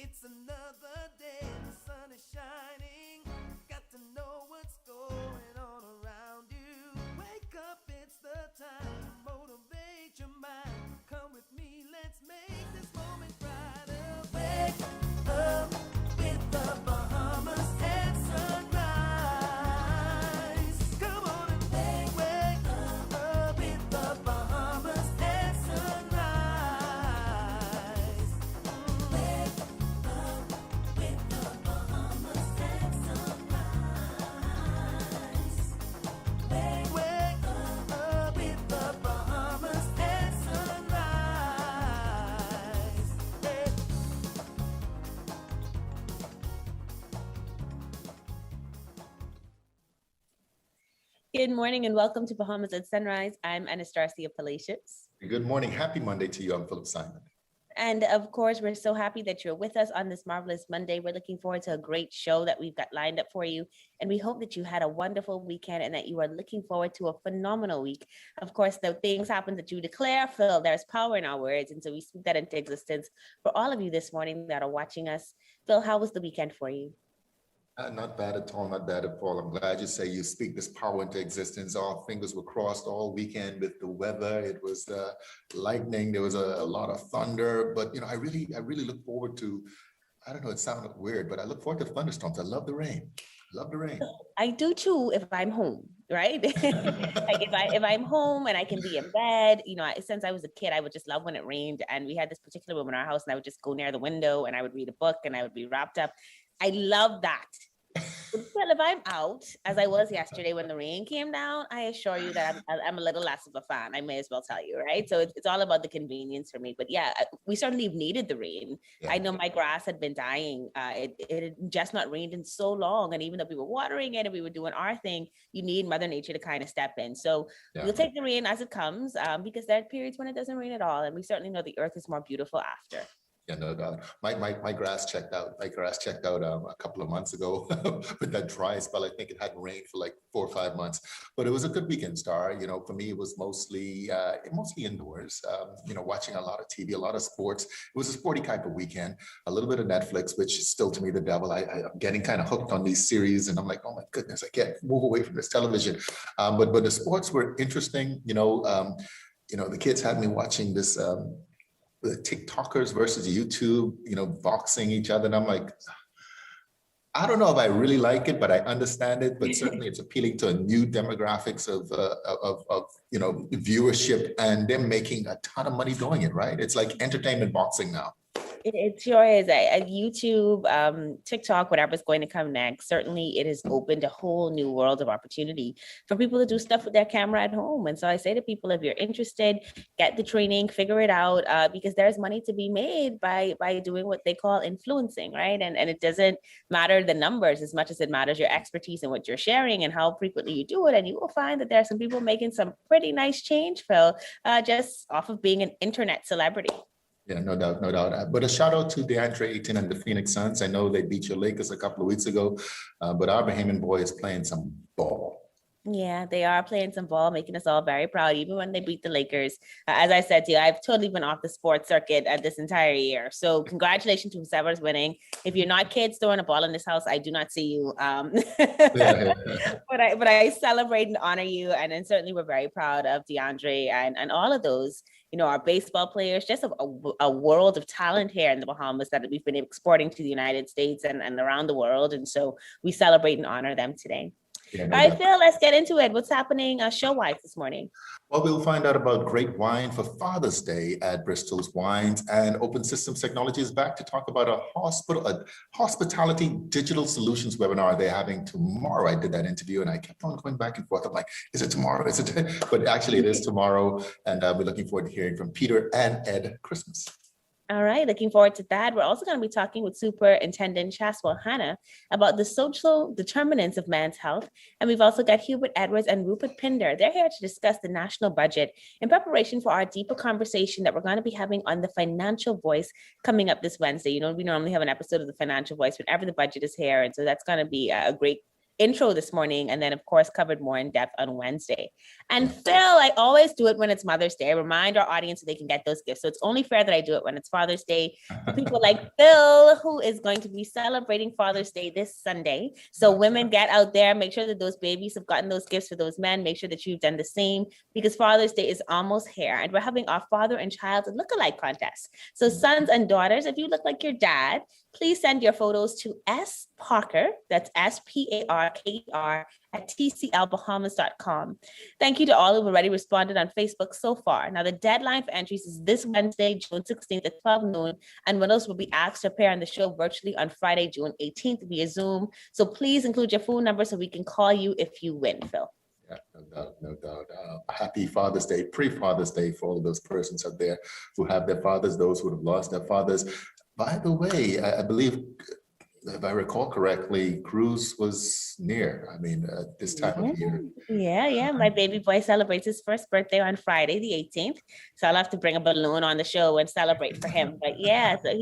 It's another day, the sun is shining. Got to know what's going on around you. Wake up, it's the time to motivate your mind. Come with me, let's make this moment brighter. Wake up with the Bahamas and sunrise. Come on and wake up with the Bahamas and sunrise. Wake up with the Bahamas and sunrise. Wake up with the Bahamas and sunrise. Hey. Good morning and welcome to Bahamas at Sunrise. I'm Anastasia Palacios. Good morning. Happy Monday to you. I'm Philip Simon. And of course, we're so happy that you're with us on this marvelous Monday. We're looking forward to a great show that we've got lined up for you. And we hope that you had a wonderful weekend and that you are looking forward to a phenomenal week. Of course, the things happen that you declare, Phil, there's power in our words. And so we speak that into existence for all of you this morning that are watching us. Phil, how was the weekend for you? Not bad at all. Not bad at all. I'm glad you say you speak this power into existence. All fingers were crossed all weekend with the weather. It was lightning. There was a lot of thunder. But, I really look forward to, I don't know, it sounded weird, but I look forward to thunderstorms. I love the rain. Love the rain. I do too if I'm home, right? Like if I'm home and I can be in bed, since I was a kid, I would just love when it rained. And we had this particular room in our house and I would just go near the window and I would read a book and I would be wrapped up. I love that. Well, if I'm out, as I was yesterday when the rain came down, I assure you that I'm a little less of a fan. I may as well tell you, right? So it's all about the convenience for me. But yeah, we certainly needed the rain. Yeah. I know my grass had been dying. It had just not rained in so long. And even though we were watering it and we were doing our thing, you need Mother Nature to kind of step in. So we'll take the rain as it comes because there are periods when it doesn't rain at all. And we certainly know the earth is more beautiful after. Yeah, no doubt. My grass checked out. My grass checked out a couple of months ago with that dry spell. I think it hadn't rained for like 4 or 5 months, but it was a good weekend, Star. For me, it was mostly indoors. Watching a lot of TV, a lot of sports. It was a sporty type of weekend. A little bit of Netflix, which is still to me the devil. I'm getting kind of hooked on these series, and I'm like, oh my goodness, I can't move away from this television. But the sports were interesting. The kids had me watching this. The TikTokers versus YouTube, boxing each other. And I'm like, I don't know if I really like it, but I understand it. But certainly it's appealing to a new demographics of viewership, and they're making a ton of money doing it, right? It's like entertainment boxing now. It sure is. YouTube, TikTok, whatever's going to come next, certainly it has opened a whole new world of opportunity for people to do stuff with their camera at home. And so I say to people, if you're interested, get the training, figure it out, because there's money to be made by doing what they call influencing, right? And it doesn't matter the numbers as much as it matters your expertise and what you're sharing and how frequently you do it. And you will find that there are some people making some pretty nice change, Phil, just off of being an internet celebrity. Yeah, no doubt, no doubt. But a shout out to DeAndre Ayton and the Phoenix Suns. I know they beat your Lakers a couple of weeks ago, but our Bahamian boy is playing some ball. Yeah, they are playing some ball, making us all very proud, even when they beat the Lakers. As I said to you, I've totally been off the sports circuit this entire year. So congratulations to whoever's winning. If you're not kids throwing a ball in this house, I do not see you. But I celebrate and honor you. And then certainly we're very proud of DeAndre and all of those, our baseball players, just a world of talent here in the Bahamas that we've been exporting to the United States and around the world. And so we celebrate and honor them today. Yeah, all right, Phil, let's get into it. What's happening show-wise this morning? Well, we'll find out about great wine for Father's Day at Bristol's Wines, and Open Systems Technology is back to talk about a hospitality digital solutions webinar they're having tomorrow. I did that interview and I kept on going back and forth. I'm like, is it tomorrow? Is it? But actually it is tomorrow. And we're looking forward to hearing from Peter and Ed Christmas. All right, looking forward to that. We're also going to be talking with Superintendent Chaswell, Hanna, about the social determinants of men's health. And we've also got Hubert Edwards and Rupert Pinder. They're here to discuss the national budget in preparation for our deeper conversation that we're going to be having on the Financial Voice coming up this Wednesday. We normally have an episode of the Financial Voice whenever the budget is here. And so that's going to be a great intro this morning, and then of course covered more in depth on Wednesday. And Phil, I always do it when it's Mother's Day. I remind our audience so they can get those gifts. So it's only fair that I do it when it's Father's Day for people like Phil, who is going to be celebrating Father's Day this Sunday. So women, get out there, make sure that those babies have gotten those gifts for those men. Make sure that you've done the same, because Father's Day is almost here, and we're having our father and child lookalike contest. So sons and daughters, if you look like your dad, please send your photos to S. Parker, that's SPARKER, at tclbahamas.com. Thank you to all who've already responded on Facebook so far. Now, the deadline for entries is this Wednesday, June 16th at 12 noon, and winners will be asked to appear on the show virtually on Friday, June 18th via Zoom. So please include your phone number so we can call you if you win, Phil. Yeah, no doubt. Happy Father's Day, pre-Father's Day for all of those persons out there who have their fathers, those who have lost their fathers. By the way, I believe, if I recall correctly, Cruz was near. I mean, this time of year. Yeah. My baby boy celebrates his first birthday on Friday, the 18th. So I'll have to bring a balloon on the show and celebrate for him. But yeah, so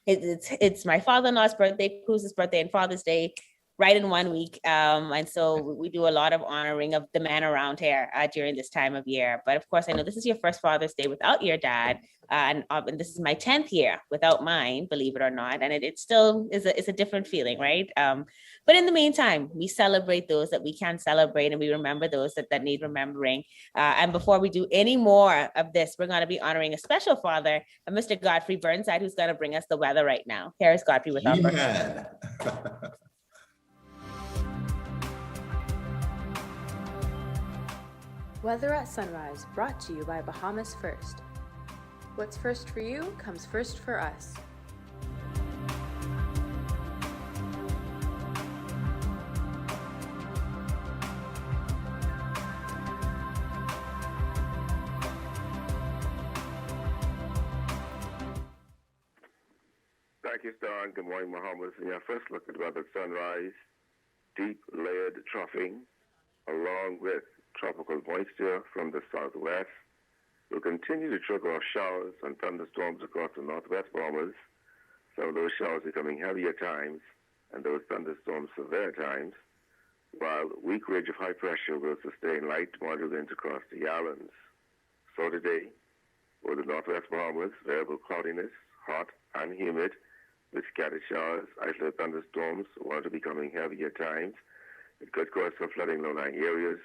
it's my father-in-law's birthday, Cruz's birthday, and Father's Day right in 1 week. And so we do a lot of honoring of the men around here during this time of year. But of course, I know this is your first Father's Day without your dad. And this is my 10th year without mine, believe it or not. And it still is a different feeling, right? But in the meantime, we celebrate those that we can celebrate, and we remember those that need remembering. And before we do any more of this, we're going to be honoring a special father, Mr. Godfrey Burnside, who's going to bring us the weather right now. Here is Godfrey with our Yeah. Weather at Sunrise, brought to you by Bahamas First. What's first for you comes first for us. Thank you, Star, and good morning, Bahamas. In your first look at weather at sunrise, deep layered troughing, along with tropical moisture from the southwest, will continue to trigger off showers and thunderstorms across the northwest Bahamas. Some of those showers becoming heavier at times, and those thunderstorms severe at times, while weak ridge of high pressure will sustain light to moderate winds across the islands. So today, for the northwest Bahamas, variable cloudiness, hot and humid, with scattered showers, isolated thunderstorms, water becoming heavy at times. It could cause some flooding in low-lying areas,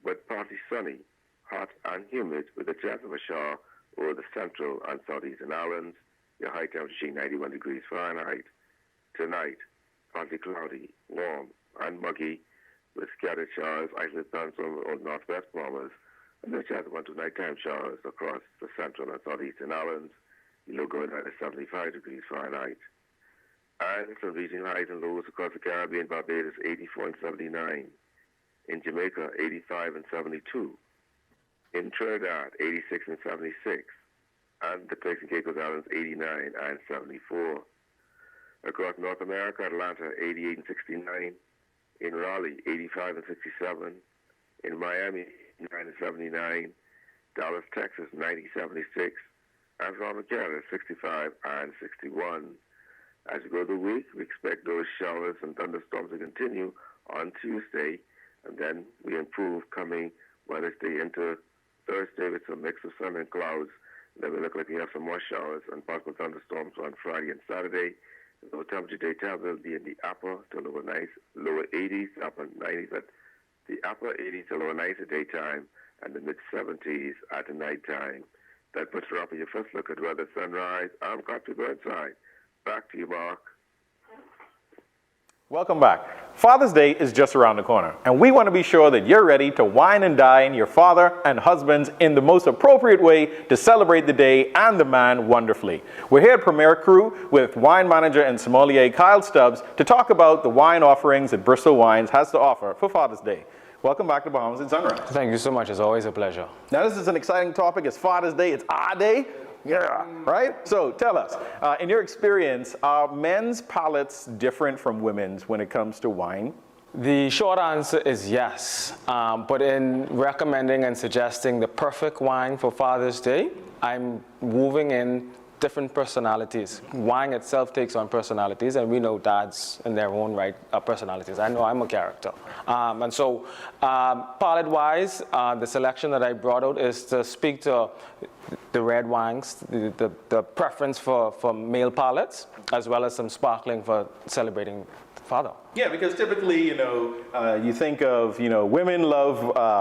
but partly sunny, hot and humid, with a chance of a shower over the central and southeastern islands. Your high temperature 91 degrees Fahrenheit. Tonight, partly cloudy, warm and muggy, with scattered showers, isolated thunderstorms on northwest Bahamas, and a chance of 1 to nighttime showers across the central and southeastern islands. Low going at 75 degrees Fahrenheit. And from regional highs and lows across the Caribbean, Barbados 84 and 79. In Jamaica, 85 and 72. In Trinidad, 86 and 76. And the Turks and Caicos Islands, 89 and 74. Across North America, Atlanta, 88 and 69. In Raleigh, 85 and 67. In Miami, 89 and 79. Dallas, Texas, 90, 76. And from Canada, 65 and 61. As we go through the week, we expect those showers and thunderstorms to continue on Tuesday, and then we improve coming Wednesday into Thursday with some mix of sun and clouds. And then we look like we have some more showers and possible thunderstorms on Friday and Saturday. The low temperature daytime will be in the upper to lower 80s, upper 90s at the upper 80s to lower 90s at daytime, and the mid 70s at the nighttime. That puts her up in your first look at weather sunrise. I'm Godfrey Burnside. Back to you, Mark. Welcome back. Father's Day is just around the corner, and we want to be sure that you're ready to wine and dine your father and husbands in the most appropriate way to celebrate the day and the man wonderfully. We're here at Premier Crew with wine manager and sommelier Kyle Stubbs to talk about the wine offerings that Bristol Wines has to offer for Father's Day. Welcome back to Bahamas at Sunrise. Thank you so much. It's always a pleasure. Now, this is an exciting topic. It's Father's Day. It's our day. Yeah, right? So tell us, in your experience, are men's palates different from women's when it comes to wine? The short answer is yes. But in recommending and suggesting the perfect wine for Father's Day, I'm moving in different personalities. Wine itself takes on personalities, and we know dads in their own right are personalities. I know I'm a character. And so palate-wise, the selection that I brought out is to speak to the red wines, the preference for male palates, as well as some sparkling for celebrating the father. Yeah, because typically, you think of, women love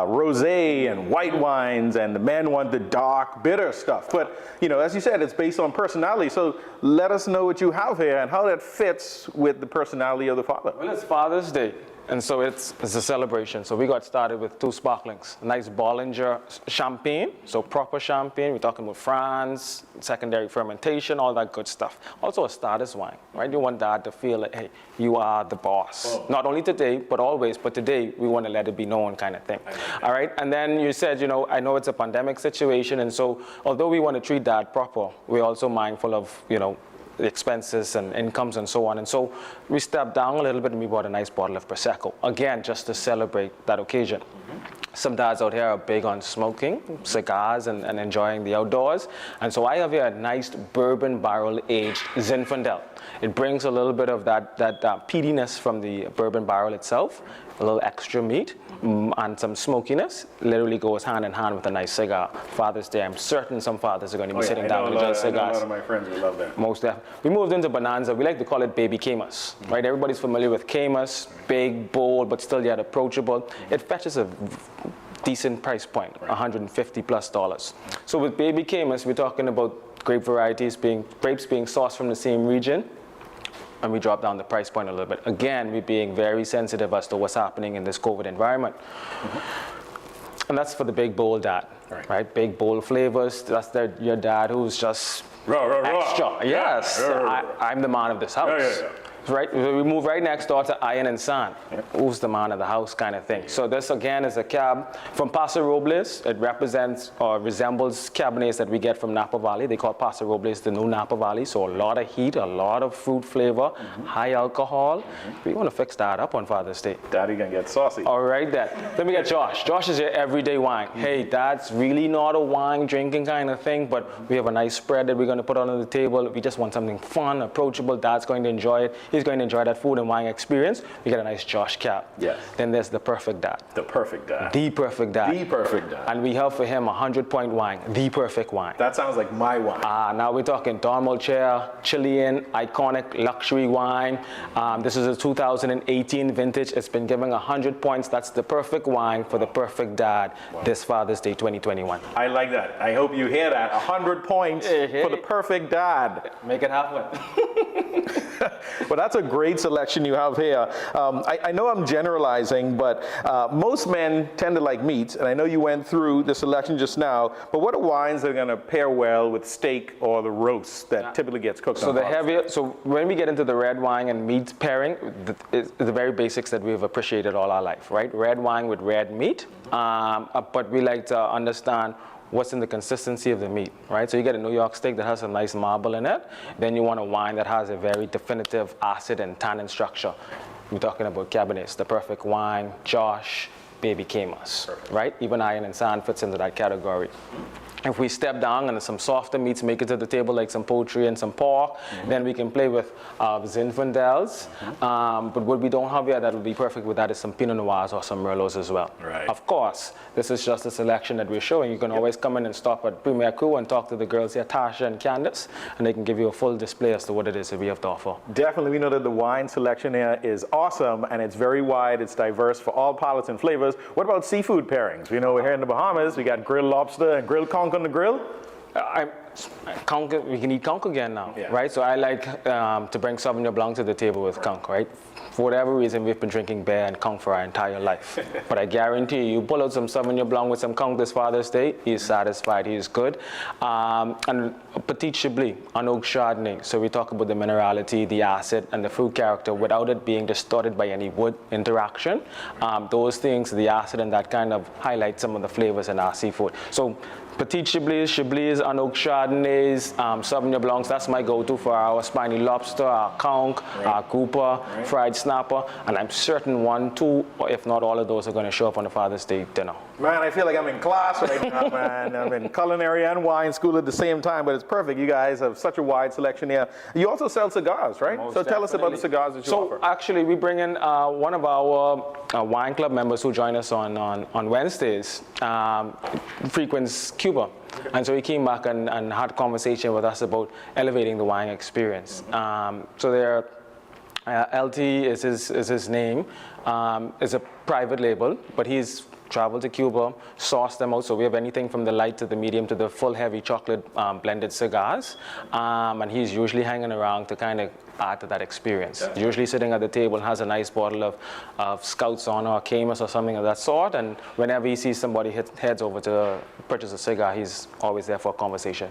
rosé and white wines, and the men want the dark, bitter stuff. But, as you said, it's based on personality. So let us know what you have here and how that fits with the personality of the father. Well, it's Father's Day, and so it's a celebration. So we got started with 2 sparklings. A nice Bollinger champagne, so proper champagne. We're talking about France, secondary fermentation, all that good stuff. Also a status wine, right? You want dad to feel like, hey, you are the boss. Oh. Not only today, but always, but today we want to let it be known kind of thing. All right, and then you said, I know it's a pandemic situation, and so although we want to treat dad proper, we're also mindful of, the expenses and incomes and so on. And so we stepped down a little bit and we bought a nice bottle of Prosecco, again, just to celebrate that occasion. Some dads out here are big on smoking, cigars, and enjoying the outdoors. And so I have here a nice bourbon barrel aged Zinfandel. It brings a little bit of that peatiness from the bourbon barrel itself, a little extra meat, and some smokiness. Literally goes hand in hand with a nice cigar. Father's Day, I'm certain some fathers are going to be sitting down and enjoying cigars. A lot of my friends will love that. Most definitely. We moved into Bonanza. We like to call it Baby Camus, right? Everybody's familiar with Camus, big, bold, but still yet approachable. It fetches a decent price point, $150+. So with Baby Camus, we're talking about grape varieties grapes being sourced from the same region, and we drop down the price point a little bit. Again, we're being very sensitive as to what's happening in this COVID environment. And that's for the big, bold dad, right? Big, bold flavors. That's your dad who's just extra. Yes, I'm the man of this house. Right, we move right next door to Iron and Sand. Who's the man of the house kind of thing. So this again is a cab from Paso Robles. It represents or resembles Cabernets that we get from Napa Valley. They call Paso Robles the new Napa Valley. So a lot of heat, a lot of fruit flavor, high alcohol. We want to fix that up on Father's Day. Daddy gonna get saucy. All right then. Then we got Josh. Josh is your everyday wine. Hey, that's really not a wine drinking kind of thing, but we have a nice spread that we're going to put on the table. We just want something fun, approachable. Dad's going to enjoy it. He's going to enjoy that food and wine experience. We got a nice Josh cap. Yes. Then there's the perfect dad. The perfect dad. The perfect dad. The perfect dad. And we have for him 100-point wine. The perfect wine. That sounds like my wine. Now we're talking Don Molcher, Chilean, iconic luxury wine. This is a 2018 vintage. It's been given 100 points. That's the perfect wine for the perfect dad this Father's Day 2021. I like that. I hope you hear that. 100 points for the perfect dad. Make it happen. Well, that's a great selection you have here. I know I'm generalizing, but most men tend to like meat, and I know you went through the selection just now, but what are wines that are going to pair well with steak or the roast that typically gets cooked on Father's Day? So when we get into the red wine and meat pairing, the very basics that we've appreciated all our life, right? Red wine with red meat, but we like to understand what's in the consistency of the meat, right? So you get a New York steak that has a nice marble in it. Then you want a wine that has a very definitive acid and tannin structure. We're talking about Cabernets, the perfect wine, Josh, Baby Camus, right? Even Iron and Sand fits into that category. If we step down and some softer meats make it to the table, like some poultry and some pork, then we can play with Zinfandels. But what we don't have here that would be perfect with that is some Pinot Noirs or some Merlots as well. Right. Of course, this is just a selection that we're showing. You can always come in and stop at Premier Crew and talk to the girls here, Tasha and Candace, and they can give you a full display as to what it is that we have to offer. Definitely, we know that the wine selection here is awesome, and it's very wide, it's diverse for all palates and flavors. What about seafood pairings? We know we're here in the Bahamas, we got grilled lobster and grilled conch on the grill. We can eat conch again now, right? So I like to bring Sauvignon Blanc to the table with conch, right? For whatever reason, we've been drinking beer and conch for our entire life. But I guarantee you pull out some Sauvignon Blanc with some conch this Father's Day, he's satisfied, he's good. And Petit Chablis, an oak Chardonnay. So we talk about the minerality, the acid, and the fruit character without it being distorted by any wood interaction. Those things, the acid and that kind of highlight some of the flavors in our seafood. So Petit Chablis, an oak Chardonnays, Sauvignon Blancs, that's my go-to for our spiny lobster, our conch, our grouper, fried snapper, and I'm certain 1, 2, or if not all of those are going to show up on the Father's Day dinner. Man, I feel like I'm in class right now, man. I'm in culinary and wine school at the same time, but it's perfect. You guys have such a wide selection here. You also sell cigars, right? Most so tell us about the definitely. cigars that you offer. So actually, we bring in one of our wine club members who join us on Wednesdays, frequents Cuba. And so he came back and had a conversation with us about elevating the wine experience. So there, LT is his name. It's a private label, but he's traveled to Cuba, sourced them out. So we have anything from the light to the medium to the full heavy chocolate blended cigars. And he's usually hanging around to kind of add to that experience. Yeah. Usually sitting at the table, has a nice bottle of Scouts on or Camus or something of that sort. And whenever he sees somebody heads over to purchase a cigar, he's always there for a conversation.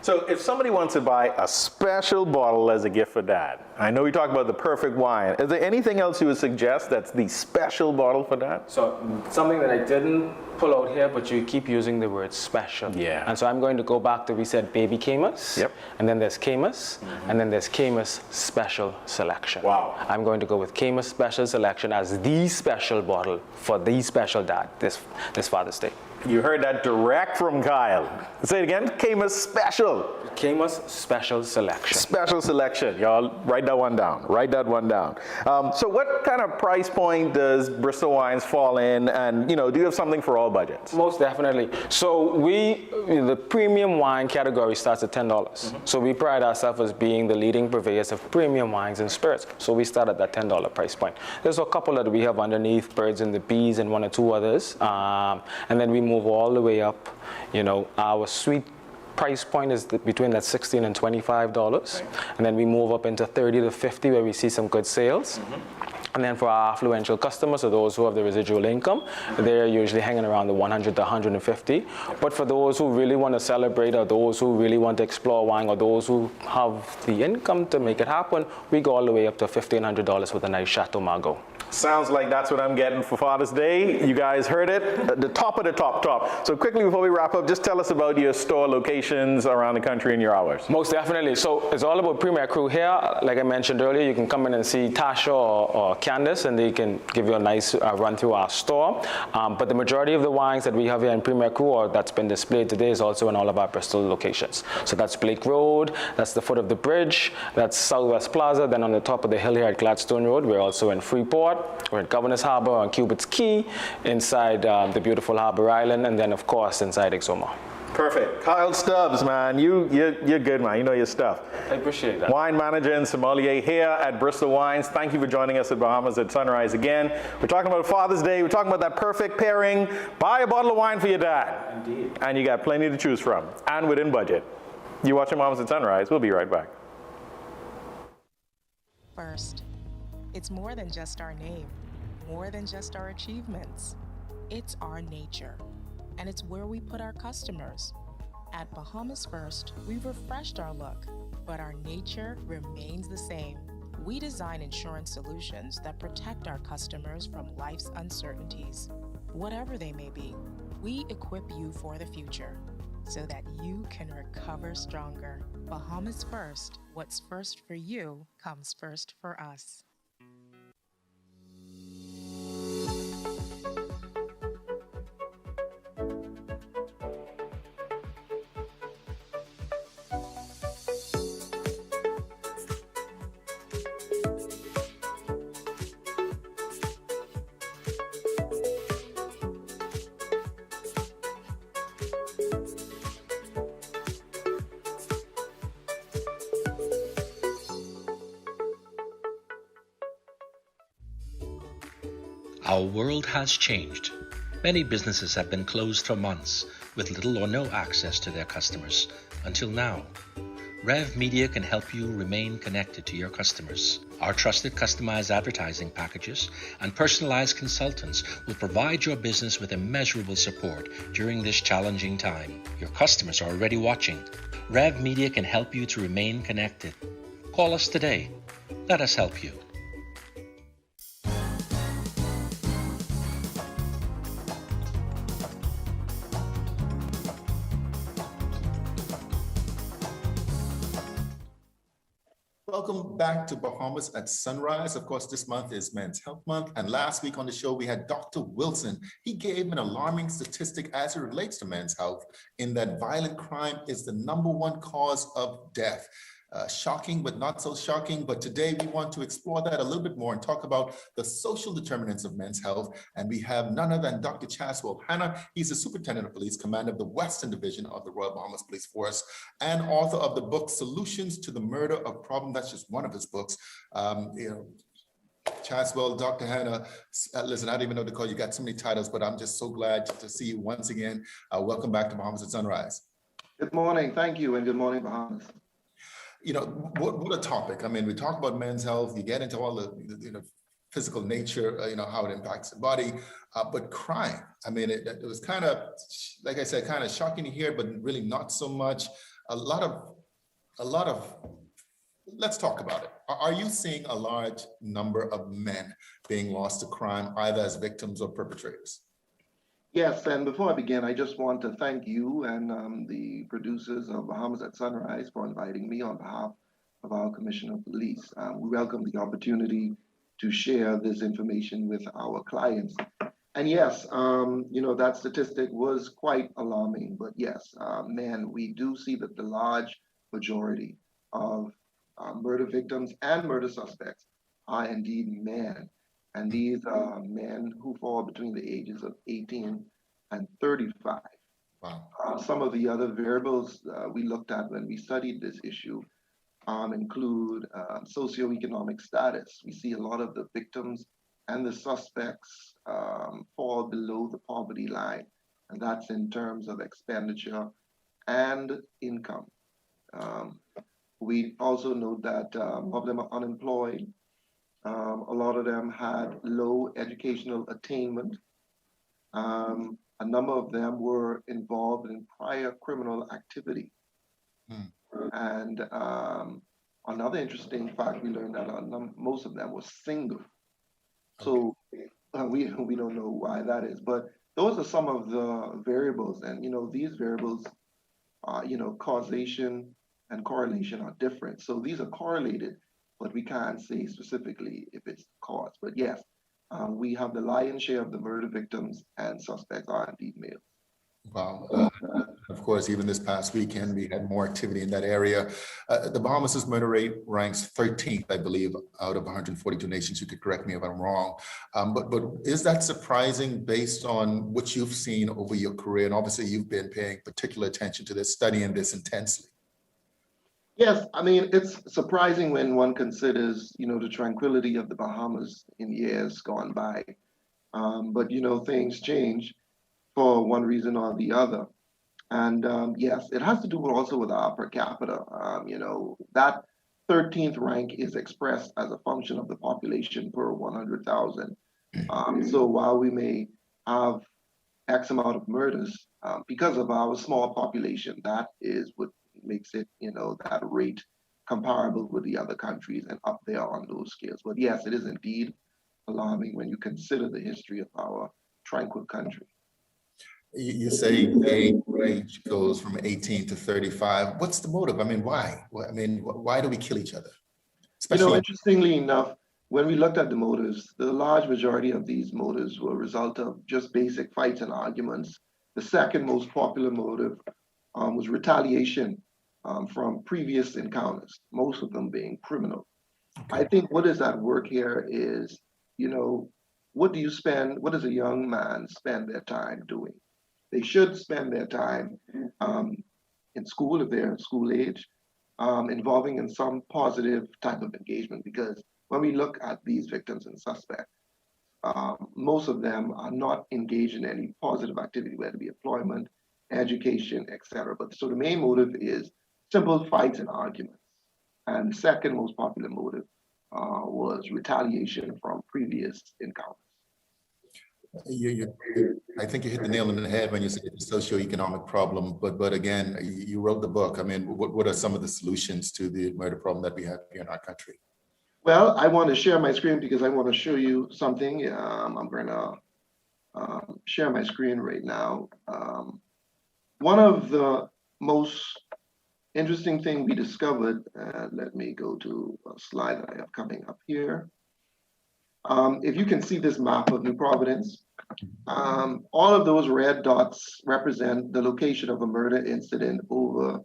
So if somebody wants to buy a special bottle as a gift for Dad, I know we talked about the perfect wine. Is there anything else you would suggest that's the special bottle for Dad? So something that I didn't pull out here, but you keep using the word special. Yeah. And so I'm going to go back to, we said baby Camus. Yep. And then there's Camus, and then there's Camus Special Selection. Wow. I'm going to go with Camus Special Selection as the special bottle for the special dad this Father's Day. You heard that direct from Kyle. Say it again, Camus Special. Camus Special Selection. Special selection. Y'all write that one down. Write that one down. So what kind of price point does Bristol Wines fall in? And, do you have something for all budgets? Most definitely. So the premium wine category starts at $10. So we pride ourselves as being the leading purveyors of premium wines and spirits. So we start at that $10 price point. There's a couple that we have underneath, Birds and the Bees and one or two others. And then we move all the way up. Our sweet price point is between that $16 and $25. Right. And then we move up into 30 to 50 where we see some good sales. And then for our affluential customers, so those who have the residual income, they're usually hanging around the 100 to 150. But for those who really want to celebrate, or those who really want to explore wine, or those who have the income to make it happen, we go all the way up to $1,500 with a nice Chateau Margaux. Sounds like that's what I'm getting for Father's Day. You guys heard it, the top of the top. So quickly before we wrap up, just tell us about your store locations around the country and your hours. Most definitely. So it's all about Premier Crew here. Like I mentioned earlier, you can come in and see Tasha or Candace, and they can give you a nice run through our store. But the majority of the wines that we have here in Premier Crew, or that's been displayed today, is also in all of our Bristol locations. So that's Blake Road, that's the foot of the bridge, that's Southwest Plaza, then on the top of the hill here at Gladstone Road, we're also in Freeport. We're at Governor's Harbor on Hubert's Key, inside the beautiful Harbor Island, and then of course inside Exoma. Perfect. Kyle Stubbs, man, you're good, man. You know your stuff. I appreciate that. Wine manager and sommelier here at Bristol Wines. Thank you for joining us at Bahamas at Sunrise again. We're talking about Father's Day. We're talking about that perfect pairing. Buy a bottle of wine for your dad. Indeed. And you got plenty to choose from, and within budget. You're watching Bahamas at Sunrise. We'll be right back. First, it's more than just our name, more than just our achievements. It's our nature, and it's where we put our customers. At Bahamas First, we've refreshed our look, but our nature remains the same. We design insurance solutions that protect our customers from life's uncertainties. Whatever they may be, we equip you for the future so that you can recover stronger. Bahamas First, what's first for you comes first for us. Our world has changed. Many businesses have been closed for months with little or no access to their customers until now. Rev Media can help you remain connected to your customers. Our trusted customized advertising packages and personalized consultants will provide your business with immeasurable support during this challenging time. Your customers are already watching. Rev Media can help you to remain connected. Call us today. Let us help you. Welcome back to Bahamas at Sunrise. Of course, this month is Men's Health Month. And last week on the show, we had Dr. Wilson. He gave an alarming statistic as it relates to men's health, in that violent crime is the #1 cause of death. Shocking, but not so shocking. But today we want to explore that a little bit more and talk about the social determinants of men's health. And we have none other than Dr. Chaswell. Hanna, he's the Superintendent of Police, Commander of the Western Division of the Royal Bahamas Police Force, and author of the book, Solutions to the Murder of Problem. That's just one of his books. Chaswell, Dr. Hanna, listen, I don't even know what to call you. You got so many titles, but I'm just so glad to see you once again. Welcome back to Bahamas at Sunrise. Good morning. Thank you. And good morning, Bahamas. What a topic. I mean, we talk about men's health, you get into all the physical nature, how it impacts the body, but crime, I mean, it was kind of, like I said, kind of shocking to hear, but really not so much. A lot of, let's talk about it. Are you seeing a large number of men being lost to crime, either as victims or perpetrators? Yes, and before I begin, I just want to thank you and the producers of Bahamas at Sunrise for inviting me on behalf of our Commissioner of Police. We welcome the opportunity to share this information with our clients. And yes, that statistic was quite alarming, but yes, men, we do see that the large majority of murder victims and murder suspects are indeed men. And these are men who fall between the ages of 18 and 35. Wow. Some of the other variables we looked at when we studied this issue include socioeconomic status. We see a lot of the victims and the suspects fall below the poverty line, and that's in terms of expenditure and income. We also note that most of them are unemployed. A lot of them had low educational attainment. A number of them were involved in prior criminal activity. And another interesting fact, we learned that most of them were single. So we don't know why that is, but those are some of the variables. And these variables, causation and correlation are different. So these are correlated, but we can't say specifically if it's the cause. But yes, we have the lion's share of the murder victims and suspects are indeed males. Wow. Of course, even this past weekend, we had more activity in that area. The Bahamas' murder rate ranks 13th, I believe, out of 142 nations. You could correct me if I'm wrong. But is that surprising based on what you've seen over your career? And obviously, you've been paying particular attention to this, studying this intensely. Yes, I mean, it's surprising when one considers, the tranquility of the Bahamas in years gone by. But, things change for one reason or the other. And yes, it has to do also with our per capita. That 13th rank is expressed as a function of the population per 100,000. So while we may have X amount of murders, because of our small population, that is what makes it, that rate comparable with the other countries and up there on those scales. But yes, it is indeed alarming when you consider the history of our tranquil country. You say age range goes from 18 to 35. What's the motive? I mean, why? Why do we kill each other? Especially interestingly enough, when we looked at the motives, the large majority of these motives were a result of just basic fights and arguments. The second most popular motive was retaliation from previous encounters, most of them being criminal. Okay. I think what is at work here is, what does a young man spend their time doing? They should spend their time in school if they're school age, involving in some positive type of engagement, because when we look at these victims and suspects, most of them are not engaged in any positive activity, whether it be employment, education, etc. But so the main motive is simple fights and arguments. And the second most popular motive was retaliation from previous encounters. I think you hit the nail on the head when you said it's a socioeconomic problem, but again, you wrote the book. I mean, what are some of the solutions to the murder problem that we have here in our country? Well, I want to share my screen because I want to show you something. I'm going to share my screen right now. One of the most interesting thing we discovered, let me go to a slide that I have coming up here. If you can see this map of New Providence, all of those red dots represent the location of a murder incident over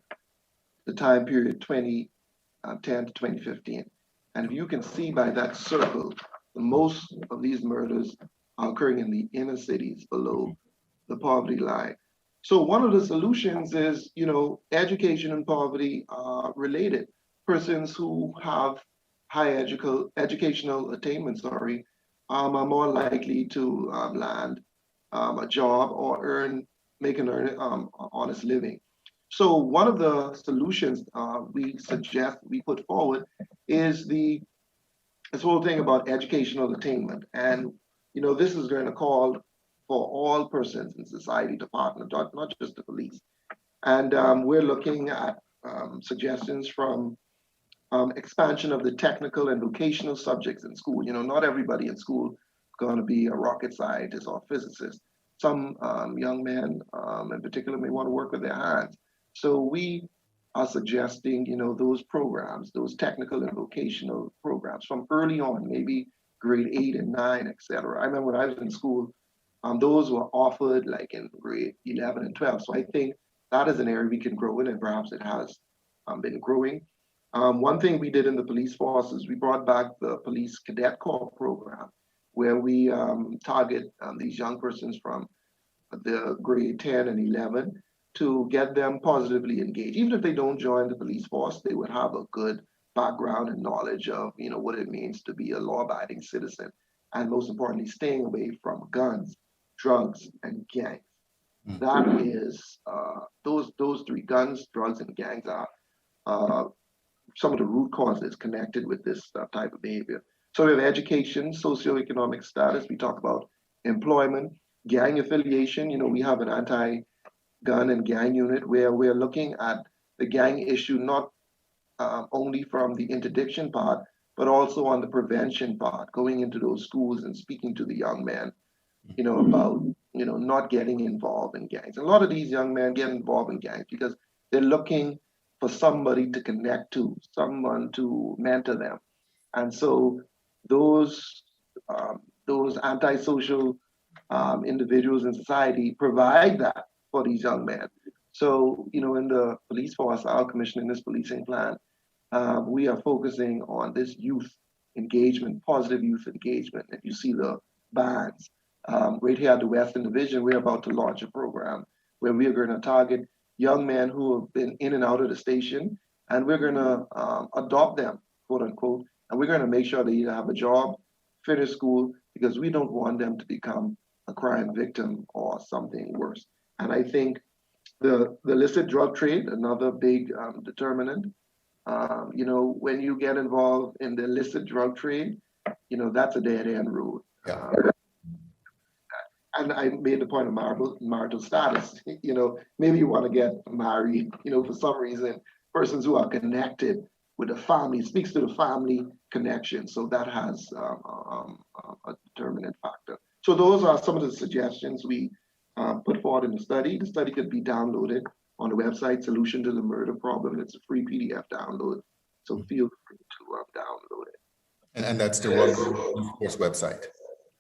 the time period 2010 to 2015. And if you can see by that circle, most of these murders are occurring in the inner cities below the poverty line. So one of the solutions is, education and poverty are related. Persons who have high educational attainment, are more likely to land a job or make an honest living. So one of the solutions we put forward is this whole thing about educational attainment. And, this is going to call for all persons in society to partner, not just the police. And we're looking at suggestions from expansion of the technical and vocational subjects in school. Not everybody in school is going to be a rocket scientist or physicist. Some young men in particular may want to work with their hands. So we are suggesting, those programs, those technical and vocational programs from early on, maybe grade 8 and 9, etc. I remember when I was in school, those were offered like in grade 11 and 12. So I think that is an area we can grow in, and perhaps it has been growing. One thing we did in the police force is we brought back the police cadet corps program, where we target these young persons from the grade 10 and 11 to get them positively engaged. Even if they don't join the police force, they would have a good background and knowledge of, what it means to be a law-abiding citizen, and most importantly, staying away from guns, drugs, and gangs. That is, those three, guns, drugs, and gangs, are some of the root causes connected with this type of behavior. So we have education, socioeconomic status. We talk about employment, gang affiliation. We have an anti-gun and gang unit where we're looking at the gang issue not only from the interdiction part, but also on the prevention part, going into those schools and speaking to the young men, about, not getting involved in gangs. And a lot of these young men get involved in gangs because they're looking for somebody to connect to, someone to mentor them. And so those antisocial individuals in society provide that for these young men. So, in the police force, our commission in this policing plan, we are focusing on this youth engagement, positive youth engagement. If you see the bands, right here at the Western Division, we're about to launch a program where we are going to target young men who have been in and out of the station, and we're going to adopt them, quote unquote, and we're going to make sure they either have a job, finish school, because we don't want them to become a crime victim or something worse. And I think the illicit drug trade, another big determinant. When you get involved in the illicit drug trade, that's a dead-end road. Yeah. And I made the point of marital status. Maybe you want to get married, for some reason, persons who are connected with the family, speaks to the family connection. So that has a determinant factor. So those are some of the suggestions we put forward in the study. The study could be downloaded on the website, Solution to the Murder Problem. It's a free PDF download. So feel free to download it. And that's the Royal Police Force website.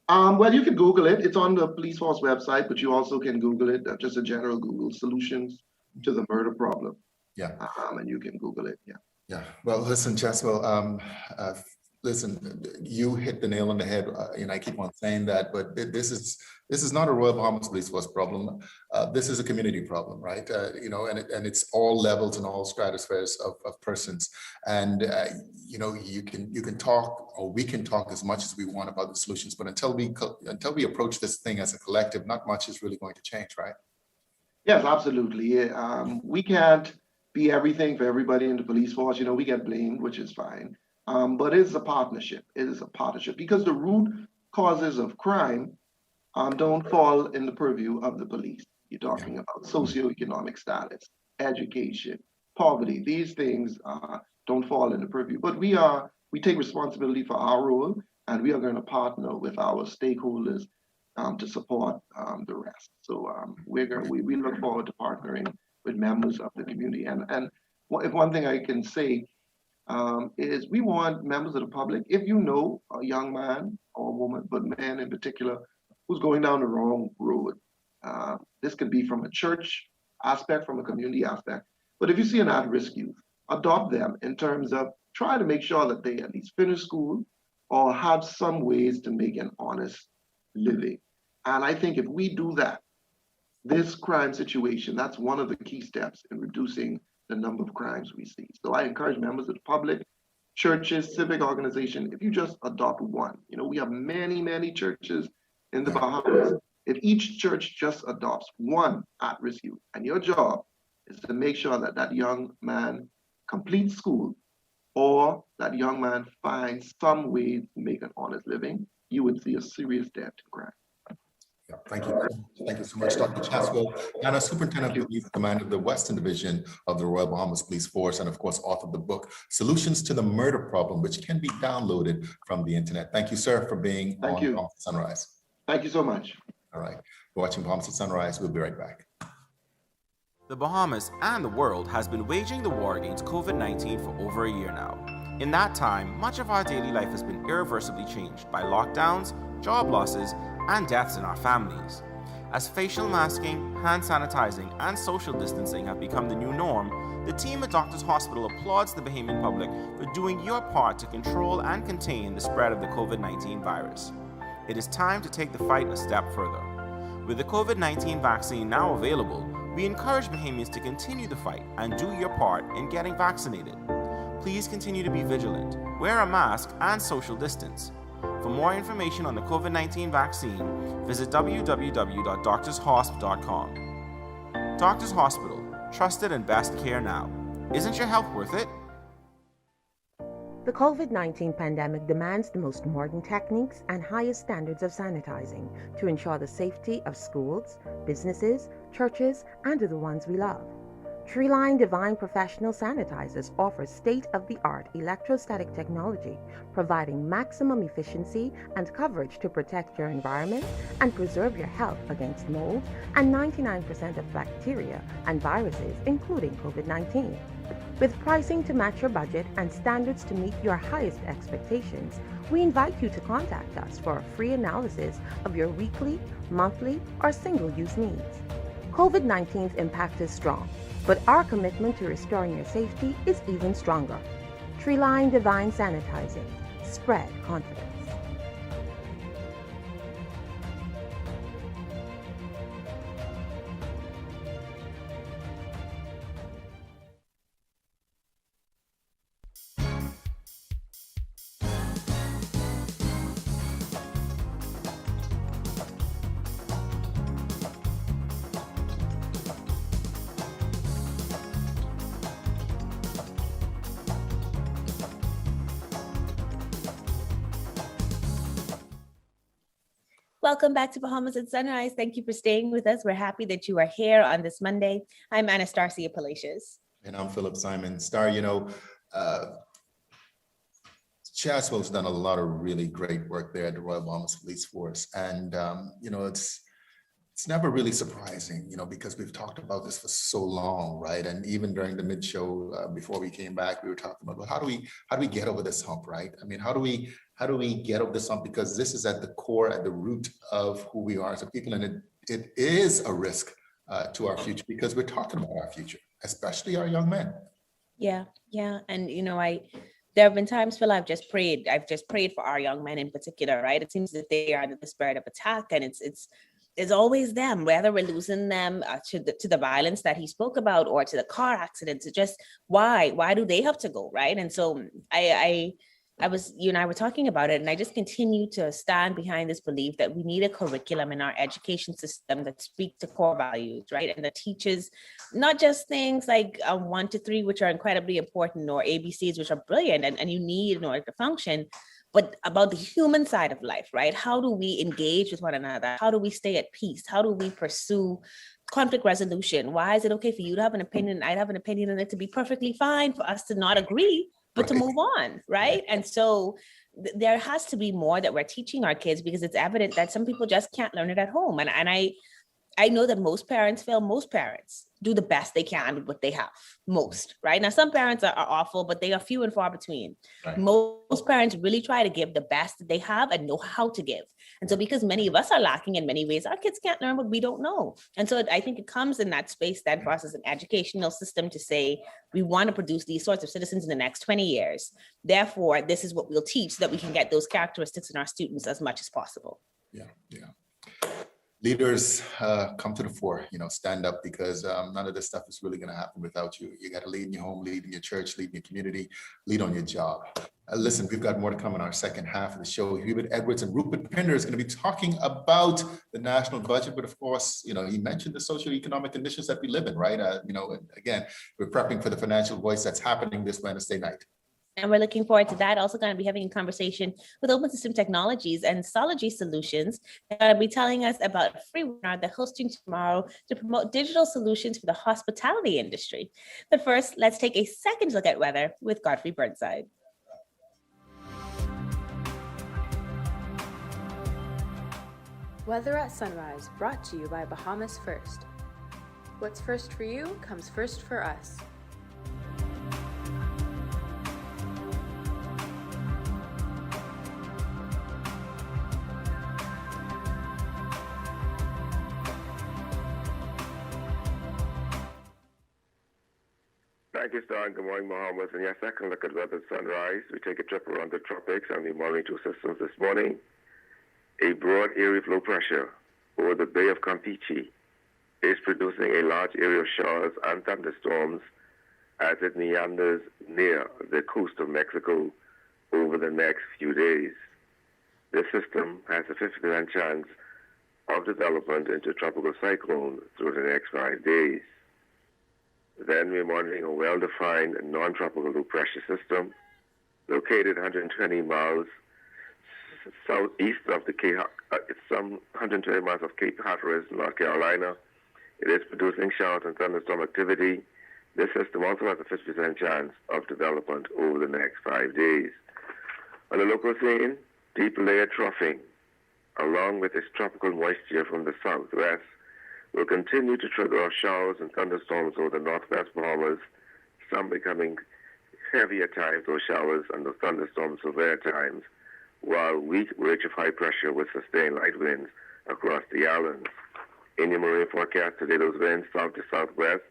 Well, you can Google it. It's on the police force website, but you also can Google it, just a general Google, Solutions to the Murder Problem. Yeah. And you can Google it, yeah. Yeah. Well, listen, Chaswell, listen, you hit the nail on the head, and I keep on saying that, but this is not a Royal Bahamas Police Force problem. This is a community problem, right? And it's all levels and all stratospheres of persons. And you can talk, or we can talk as much as we want about the solutions, but until we approach this thing as a collective, not much is really going to change, right? Yes, absolutely. We can't be everything for everybody in the police force. We get blamed, which is fine. But it is a partnership. It is a partnership because the root causes of crime don't fall in the purview of the police. You're talking about socioeconomic status, education, poverty. These things don't fall in the purview. But we take responsibility for our role, and we are going to partner with our stakeholders to support the rest. So we look forward to partnering with members of the community. And if one thing I can say is we want members of the public, if you know a young man or woman, but men in particular, who's going down the wrong road. This could be from a church aspect, from a community aspect. But if you see an at-risk youth, adopt them in terms of try to make sure that they at least finish school or have some ways to make an honest living. And I think if we do that, this crime situation, that's one of the key steps in reducing the number of crimes we see. So I encourage members of the public, churches, civic organizations, if you just adopt one, we have many, many churches in the Bahamas. If each church just adopts one at-risk youth, and your job is to make sure that that young man completes school or that young man finds some way to make an honest living, you would see a serious dent in crime. Yeah, thank you. Thank you so much, Dr. Chaswell. Hanna, Superintendent of Police, Commander of the Western Division of the Royal Bahamas Police Force, and of course, author of the book, Solutions to the Murder Problem, which can be downloaded from the internet. Thank you, sir, for being on Bahamas at Sunrise. Thank you so much. All right, we're watching Bahamas at Sunrise. We'll be right back. The Bahamas and the world has been waging the war against COVID-19 for over a year now. In that time, much of our daily life has been irreversibly changed by lockdowns, job losses, and deaths in our families. As facial masking, hand sanitizing, and social distancing have become the new norm, the team at Doctors Hospital applauds the Bahamian public for doing your part to control and contain the spread of the COVID-19 virus. It is time to take the fight a step further. With the COVID-19 vaccine now available, we encourage Bahamians to continue the fight and do your part in getting vaccinated. Please continue to be vigilant, wear a mask, and social distance. For more information on the COVID-19 vaccine, visit www.doctorshosp.com. Doctors Hospital, trusted and best care now. Isn't your health worth it? The COVID-19 pandemic demands the most modern techniques and highest standards of sanitizing to ensure the safety of schools, businesses, churches, and of the ones we love. Treeline Divine Professional Sanitizers offers state-of-the-art electrostatic technology, providing maximum efficiency and coverage to protect your environment and preserve your health against mold and 99% of bacteria and viruses, including COVID-19. With pricing to match your budget and standards to meet your highest expectations, we invite you to contact us for a free analysis of your weekly, monthly, or single-use needs. COVID-19's impact is strong, but our commitment to restoring your safety is even stronger. Treeline Divine Sanitizing. Spread confidence. Welcome back to Bahamas at Sunrise. Thank you for staying with us. We're happy that you are here on this Monday. I'm Anastasia Palacios. And I'm Philip Simon. Star, Chaswell's done a lot of really great work there at the Royal Bahamas Police Force. And, it's never really surprising, because we've talked about this for so long, right? And even during the mid-show, before we came back, we were talking about, well, how do we get over this hump, right? I mean, how do we get over this hump? Because this is at the core, at the root of who we are as a people, and it is a risk to our future, because we're talking about our future, especially our young men. Yeah. And, there have been times, Phil, I've just prayed for our young men in particular, right? It seems that they are under the spirit of attack, and it's always them, whether we're losing them to the violence that he spoke about or to the car accidents. It's just why do they have to go, right? And so I was, you and I were talking about it, and I just continue to stand behind this belief that we need a curriculum in our education system that speaks to core values, right? And that teaches not just things like 1 to 3, which are incredibly important, or ABCs, which are brilliant and you need in order to function, but about the human side of life, right? How do we engage with one another? How do we stay at peace? How do we pursue conflict resolution? Why is it okay for you to have an opinion? I'd have an opinion, and it to be perfectly fine for us to not agree, but to move on, right? And so there has to be more that we're teaching our kids, because it's evident that some people just can't learn it at home. And I I know that most parents do the best they can with what they have. Most, right? Now, some parents are awful, but they are few and far between. Right. Most parents really try to give the best that they have and know how to give. And so because many of us are lacking in many ways, our kids can't learn what we don't know. And so I think it comes in that space then for us as an educational system to say, we want to produce these sorts of citizens in the next 20 years. Therefore, this is what we'll teach so that we can get those characteristics in our students as much as possible. Yeah. Leaders come to the fore, stand up, because none of this stuff is really going to happen without you. You got to lead in your home, lead in your church, lead in your community, lead on your job. Listen, we've got more to come in our second half of the show. Hubert Edwards and Rupert Pinder is going to be talking about the national budget, but of course, he mentioned the socioeconomic conditions that we live in, right? Again, we're prepping for the Financial Voice that's happening this Wednesday night. And we're looking forward to that. Also going to be having a conversation with Open System Technologies and Sologies Solutions. They're going to be telling us about a free webinar they're hosting tomorrow to promote digital solutions for the hospitality industry. But first, let's take a second look at weather with Godfrey Burnside. Weather at Sunrise, brought to you by Bahamas First. What's first for you comes first for us. Thank you, Star, and good morning, Bahamas. And your second look at weather sunrise. We take a trip around the tropics and the monitoring two systems this morning. A broad area of low pressure over the Bay of Campeche is producing a large area of showers and thunderstorms as it meanders near the coast of Mexico over the next few days. This system has a 50% chance of development into a tropical cyclone through the next 5 days. Then we're monitoring a well-defined non-tropical low-pressure system located 120 miles southeast of the Cape, some 120 miles of Cape Hatteras, North Carolina. It is producing showers and thunderstorm activity. This system also has a 50% chance of development over the next 5 days. On the local scene, deep layered troughing, along with its tropical moisture from the southwest, will continue to trigger off showers and thunderstorms over the northwest Bahamas, some becoming heavy at times, those showers and those thunderstorms severe at times, while weak ridge of high pressure will sustain light winds across the islands. In your marine forecast today, those winds south to southwest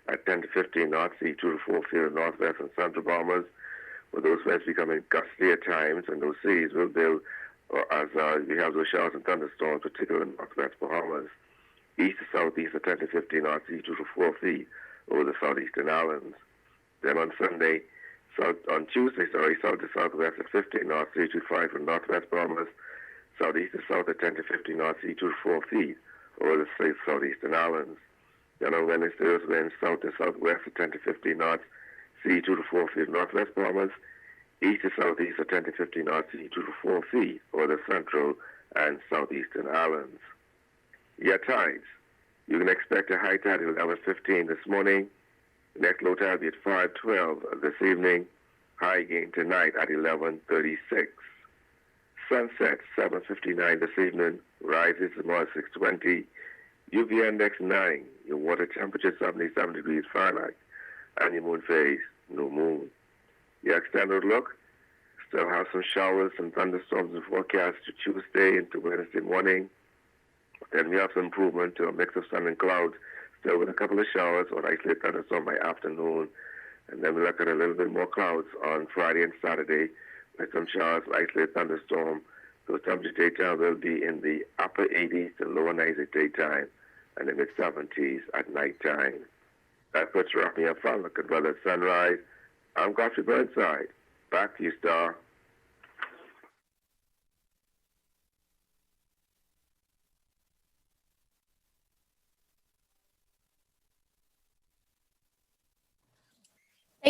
at 10 to 15 knots, sea 2 to 4 feet in the northwest and central Bahamas, with those winds becoming gusty at times, and those seas will build as we have those showers and thunderstorms, particularly in northwest Bahamas. East to southeast at 10 to 15 knots, sea 2 to 4 feet over the southeastern islands. Then on Tuesday, south to southwest at 15 knots, sea 2 to 5 from northwest Bahamas, southeast to south at 10 to 15 knots, sea 2 to 4 feet over the southeastern islands. Then on Wednesday, those winds south to southwest at 10 to 15 knots, sea 2 to 4 feet northwest Bahamas, east to southeast at 10 to 15 knots, sea 2 to 4 feet over the central and southeastern islands. Your tides. You can expect a high tide at 11:15 this morning. The next low tide will be at 5:12 this evening. High again tonight at 11:36. Sunset 7:59 this evening. Rises tomorrow at 6:20. UV index 9. Your water temperature 77 degrees Fahrenheit. And your moon phase, no moon. Your extended look. Still have some showers and thunderstorms in forecast to Tuesday into Wednesday morning. Then we have some improvement to a mix of sun and clouds, still with a couple of showers or isolated thunderstorm by afternoon. And then we look at a little bit more clouds on Friday and Saturday with some showers, isolated thunderstorm. Those temperatures daytime will be in the upper 80s to lower 90s at daytime and the mid-70s at nighttime. That puts wrapping up fun. Look at weather at sunrise. I'm Godfrey Burnside. Back to you, Star.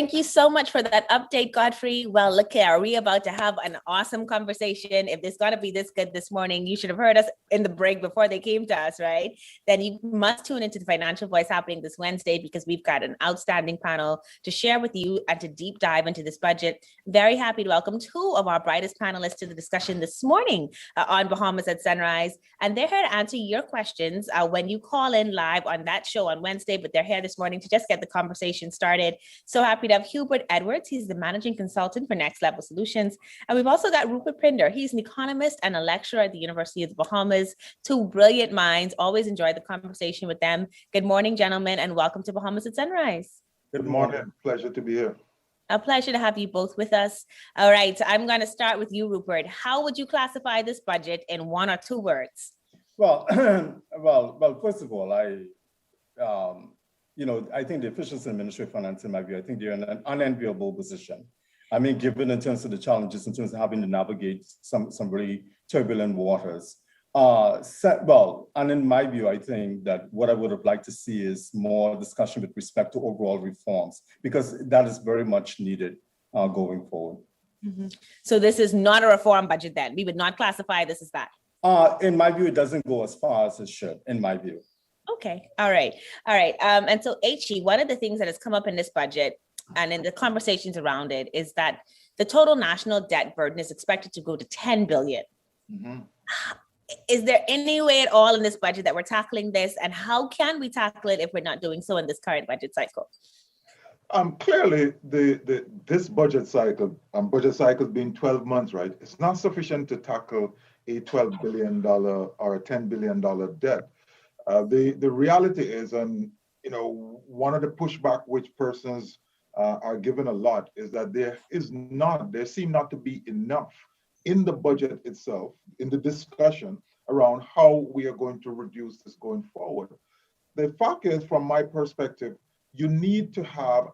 Thank you so much for that update, Godfrey. Well, look here, are we about to have an awesome conversation? If it's going to be this good this morning, you should have heard us in the break before they came to us, right? Then you must tune into the Financial Voice happening this Wednesday, because we've got an outstanding panel to share with you and to deep dive into this budget. Very happy to welcome two of our brightest panelists to the discussion this morning on Bahamas at Sunrise. And they're here to answer your questions when you call in live on that show on Wednesday, but they're here this morning to just get the conversation started. So happy to have Hubert Edwards. He's the managing consultant for Next Level Solutions. And we've also got Rupert Pinder. He's an economist and a lecturer at the University of the Bahamas. Two brilliant minds. Always enjoy the conversation with them. Good morning, gentlemen, and welcome to Bahamas at Sunrise. Good morning. Pleasure to be here. A pleasure to have you both with us. All right, I'm going to start with you, Rupert. How would you classify this budget in one or two words? Well, first of all, I think the officials in the Ministry of Finance, in my view, I think they're in an unenviable position. I mean, given in terms of the challenges, in terms of having to navigate some really turbulent waters. And in my view, I think that what I would have liked to see is more discussion with respect to overall reforms, because that is very much needed going forward. Mm-hmm. So this is not a reform budget then? We would not classify this as that? In my view, it doesn't go as far as it should, in my view. Okay, all right. And so HE, one of the things that has come up in this budget and in the conversations around it is that the total national debt burden is expected to go to 10 billion. Mm-hmm. Is there any way at all in this budget that we're tackling this, and how can we tackle it if we're not doing so in this current budget cycle? Clearly, this budget cycle being 12 months, right? It's not sufficient to tackle a $12 billion or a $10 billion debt. The reality is, one of the pushback which persons are given a lot is that there seem not to be enough in the budget itself, in the discussion around how we are going to reduce this going forward. The fact is, from my perspective, you need to have,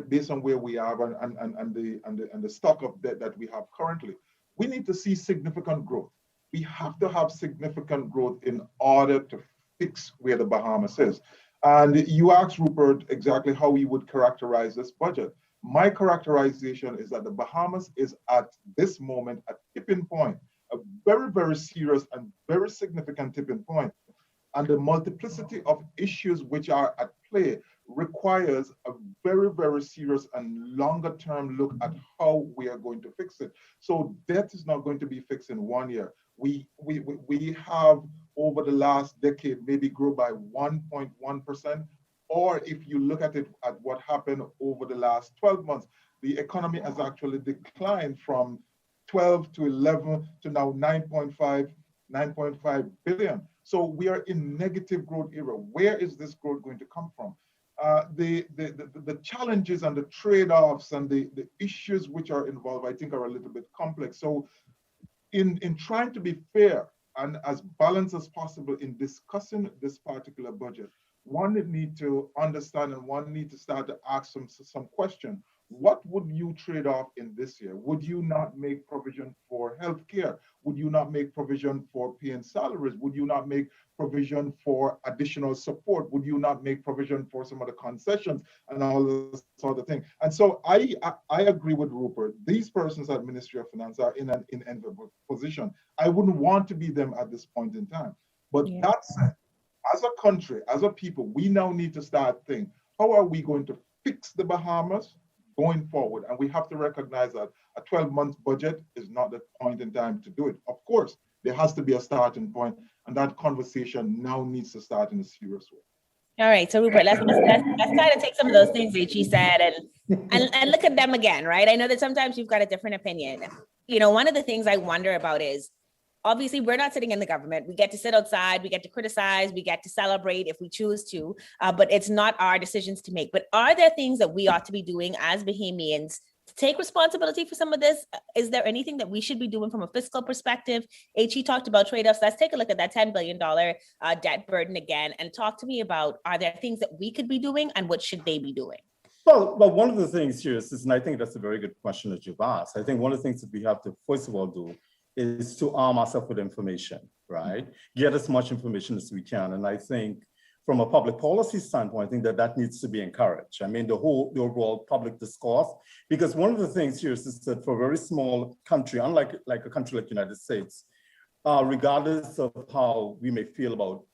based on where we are and the stock of debt that we have currently, we need to see significant growth. We have to have significant growth in order to fix where the Bahamas is. And you asked Rupert exactly how he would characterize this budget. My characterization is that the Bahamas is at this moment a tipping point, a very, very serious and very significant tipping point. And the multiplicity of issues which are at play requires a very, very serious and longer term look at how we are going to fix it. So debt is not going to be fixed in 1 year. We have over the last decade maybe grew by 1.1%. Or if you look at it at what happened over the last 12 months, the economy has actually declined from 12 to 11 to now 9.5 billion. So we are in negative growth era. Where is this growth going to come from? The challenges and the trade-offs and the issues which are involved, I think, are a little bit complex. So in trying to be fair and as balanced as possible in discussing this particular budget, one need to understand and one need to start to ask some question. What would you trade off in this year? Would you not make provision for healthcare? Would you not make provision for paying salaries? Would you not make provision for additional support? Would you not make provision for some of the concessions and all this sort of thing? And so I agree with Rupert. These persons at Ministry of Finance are in an enviable position. I wouldn't want to be them at this point in time. But that said, as a country, as a people, we now need to start thinking, how are we going to fix the Bahamas going forward? And we have to recognize that a 12-month budget is not the point in time to do it. Of course, there has to be a starting point, and that conversation now needs to start in a serious way. All right, so Rupert, let's kind of take some of those things that you said and look at them again, right? I know that sometimes you've got a different opinion. One of the things I wonder about is, obviously, we're not sitting in the government. We get to sit outside, we get to criticize, we get to celebrate if we choose to, but it's not our decisions to make. But are there things that we ought to be doing as Bahamians to take responsibility for some of this? Is there anything that we should be doing from a fiscal perspective? HE talked about trade-offs. Let's take a look at that $10 billion debt burden again and talk to me about, are there things that we could be doing and what should they be doing? Well, one of the things here is, and I think that's a very good question that you've asked. I think one of the things that we have to, first of all, do is to arm ourselves with information, right? Get as much information as we can. And I think from a public policy standpoint, I think that needs to be encouraged. I mean, the overall public discourse, because one of the things here is that for a very small country, unlike a country like the United States, regardless of how we may feel about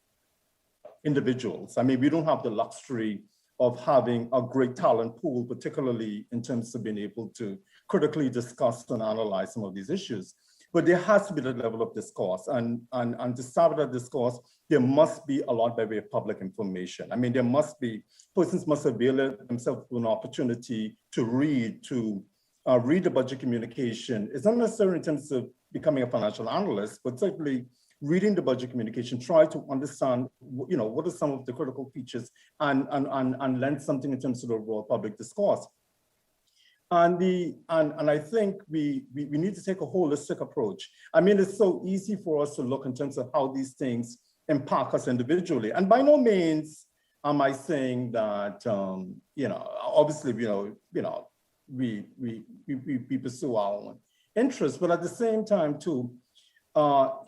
individuals, I mean, we don't have the luxury of having a great talent pool, particularly in terms of being able to critically discuss and analyze some of these issues. But there has to be that level of discourse. And to start with that discourse, there must be a lot by way of public information. I mean, there must be, persons must avail themselves of an opportunity to read the budget communication. It's not necessarily in terms of becoming a financial analyst, but certainly reading the budget communication, try to understand, what are some of the critical features and lend something in terms of the overall public discourse. And I think we need to take a holistic approach. I mean, it's so easy for us to look in terms of how these things impact us individually. And by no means am I saying that, obviously, we pursue our own interests, but at the same time too,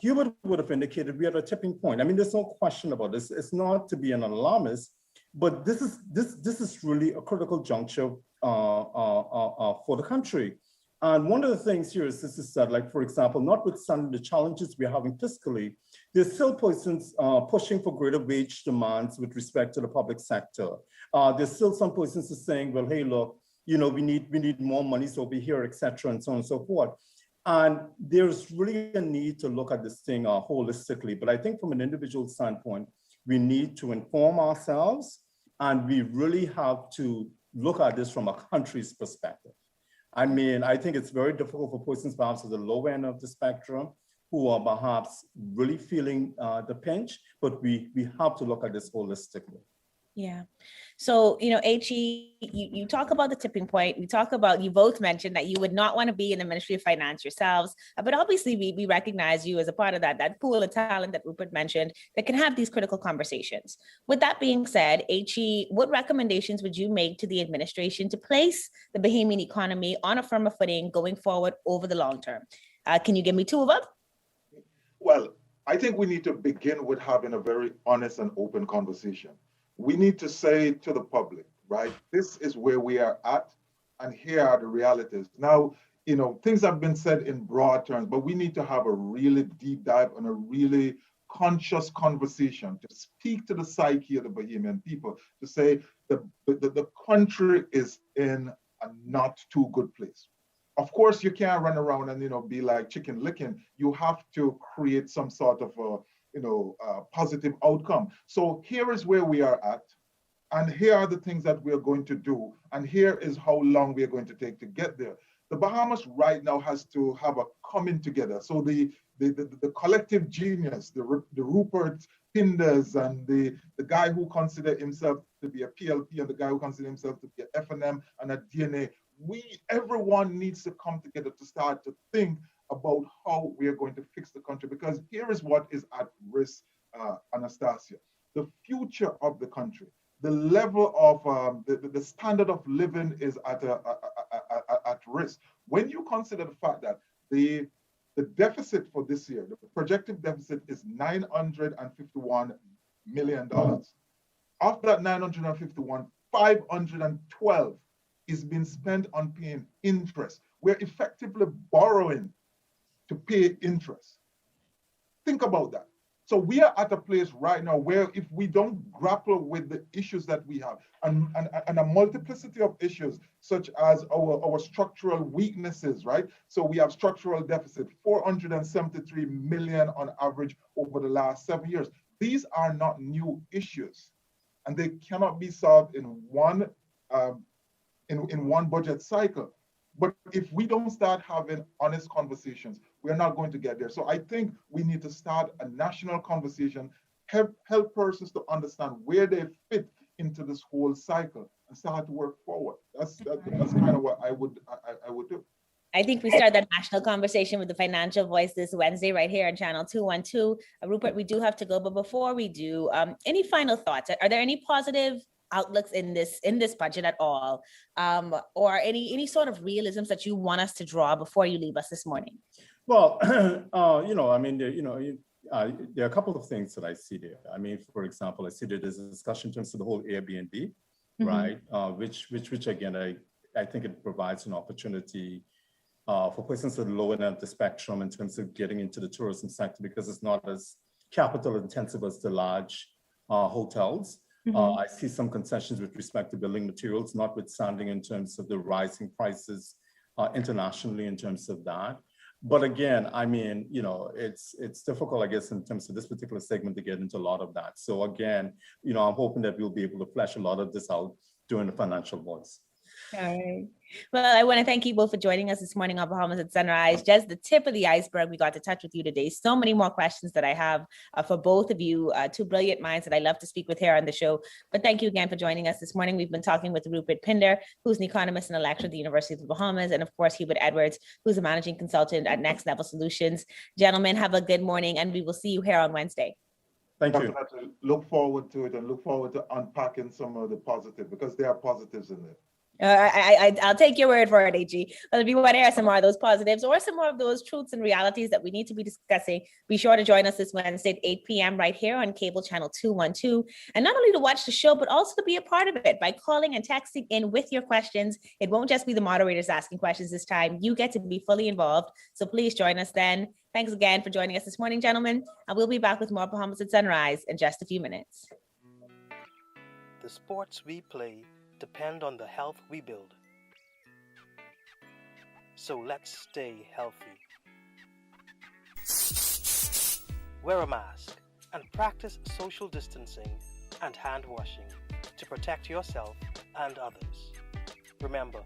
Hubert would have indicated we are at a tipping point. I mean, there's no question about this. It's not to be an alarmist, but this is really a critical juncture for the country. And one of the things here is that, like, for example, notwithstanding the challenges we're having fiscally, there's still persons pushing for greater wage demands with respect to the public sector. There's still some persons are saying, well, hey, look, we need more money, so be here, et cetera, and so on and so forth. And there's really a need to look at this thing holistically. But I think from an individual standpoint, we need to inform ourselves, and we really have to look at this from a country's perspective. I mean, I think it's very difficult for persons perhaps at the low end of the spectrum who are perhaps really feeling the pinch, but we have to look at this holistically. Yeah. So, HE, you talk about the tipping point. You both mentioned that you would not want to be in the Ministry of Finance yourselves, but obviously we recognize you as a part of that pool of talent that Rupert mentioned that can have these critical conversations. With that being said, HE, what recommendations would you make to the administration to place the Bahamian economy on a firmer footing going forward over the long term? Can you give me two of them? Well, I think we need to begin with having a very honest and open conversation. We need to say to the public, right, this is where we are at, and here are the realities. Now, things have been said in broad terms, but we need to have a really deep dive and a really conscious conversation to speak to the psyche of the Bahamian people, to say the country is in a not too good place. Of course, you can't run around and, be like chicken licking. You have to create some sort of positive outcome. So here is where we are at, and here are the things that we are going to do, and here is how long we are going to take to get there. The Bahamas right now has to have a coming together. So the collective genius, the Rupert, Pinders, and the guy who considered himself to be a PLP and the guy who considered himself to be an FNM and a DNA, everyone needs to come together to start to think about how we are going to fix the country, because here is what is at risk, Anastasia. The future of the country, the level of the standard of living is at risk. When you consider the fact that the deficit for this year, the projected deficit is $951 million. Of that 951, 512 is being spent on paying interest. We're effectively borrowing to pay interest. Think about that. So we are at a place right now where if we don't grapple with the issues that we have and a multiplicity of issues, such as our structural weaknesses, right? So we have structural deficit, 473 million on average over the last 7 years. These are not new issues, and they cannot be solved in one budget cycle. But if we don't start having honest conversations, we're not going to get there. So I think we need to start a national conversation, help persons to understand where they fit into this whole cycle and start to work forward. That's kind of what I would do. I think we start that national conversation with the Financial Voice this Wednesday right here on Channel 212. Rupert, we do have to go, but before we do, any final thoughts? Are there any positive outlooks in this budget at all, or any sort of realisms that you want us to draw before you leave us this morning? Well, I mean, there are a couple of things that I see there. I mean, for example, I see that there's a discussion in terms of the whole Airbnb, right? Which again, I think it provides an opportunity for persons at the lower end of the spectrum in terms of getting into the tourism sector, because it's not as capital intensive as the large hotels. I see some concessions with respect to building materials, notwithstanding in terms of the rising prices internationally in terms of that. But again, I mean, you know, it's difficult, I guess, in terms of this particular segment to get into a lot of that. So again, you know, I'm hoping that we'll be able to flesh a lot of this out during the financial voice. All right. Well, I want to thank you both for joining us this morning on Bahamas at Sunrise. Just the tip of the iceberg. We got to touch with you today. So many more questions that I have for both of you. Two brilliant minds that I love to speak with here on the show. But thank you again for joining us this morning. We've been talking with Rupert Pinder, who's an economist and a lecturer at the University of the Bahamas, and of course, Hubert Edwards, who's a managing consultant at Next Level Solutions. Gentlemen, have a good morning, and we will see you here on Wednesday. Thank you. Look forward to it, and look forward to unpacking some of the positive, because there are positives in there. I'll take your word for it, AG. But if you want to hear some more of those positives or some more of those truths and realities that we need to be discussing, be sure to join us this Wednesday at 8 p.m. right here on cable channel 212. And not only to watch the show, but also to be a part of it by calling and texting in with your questions. It won't just be the moderators asking questions this time. You get to be fully involved. So please join us then. Thanks again for joining us this morning, gentlemen. And we'll be back with more Bahamas at Sunrise in just a few minutes. The sports we play depend on the health we build. So let's stay healthy. Wear a mask and practice social distancing and hand washing to protect yourself and others. Remember,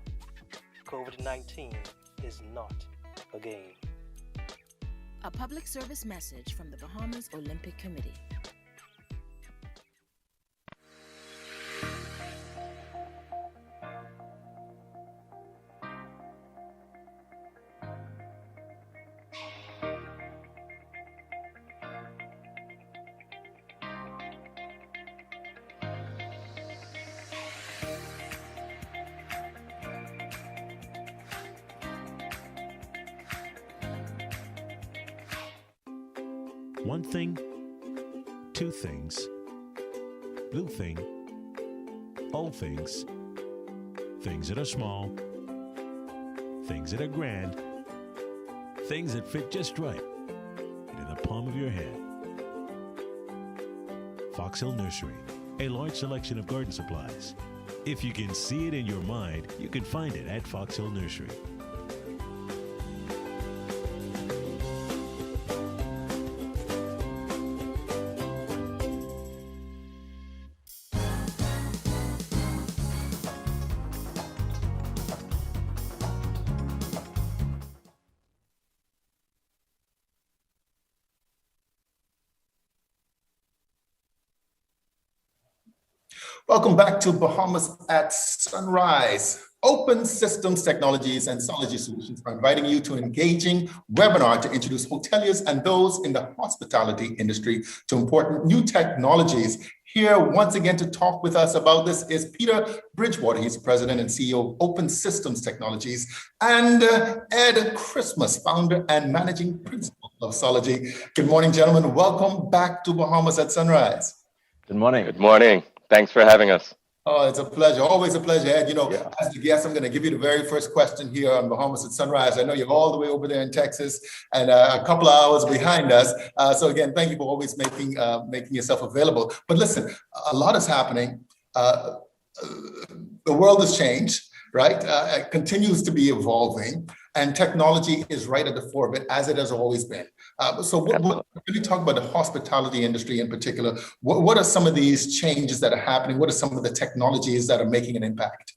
COVID-19 is not a game. A public service message from the Bahamas Olympic Committee. One thing, two things, blue thing, old things, things that are small, things that are grand, things that fit just right into the palm of your hand. Fox Hill Nursery, a large selection of garden supplies. If you can see it in your mind, you can find it at Fox Hill Nursery. Welcome back to Bahamas at Sunrise. Open Systems Technologies and Sologies Solutions are inviting you to an engaging webinar to introduce hoteliers and those in the hospitality industry to important new technologies. Here once again to talk with us about this is Peter Bridgewater. He's president and CEO of Open Systems Technologies, and Ed Christmas, founder and managing principal of Sology. Good morning, gentlemen. Welcome back to Bahamas at Sunrise. Good morning. Good morning. Thanks for having us. Oh, it's a pleasure. Always a pleasure, Ed. You know, as the guest, I'm going to give you the very first question here on Bahamas at Sunrise. I know you're all the way over there in Texas and a couple of hours behind us. So again, thank you for always making yourself available. But listen, a lot is happening. The world has changed, right? It continues to be evolving, and technology is right at the fore of it, as it has always been. So when you talk about the hospitality industry in particular, what are some of these changes that are happening? What are some of the technologies that are making an impact?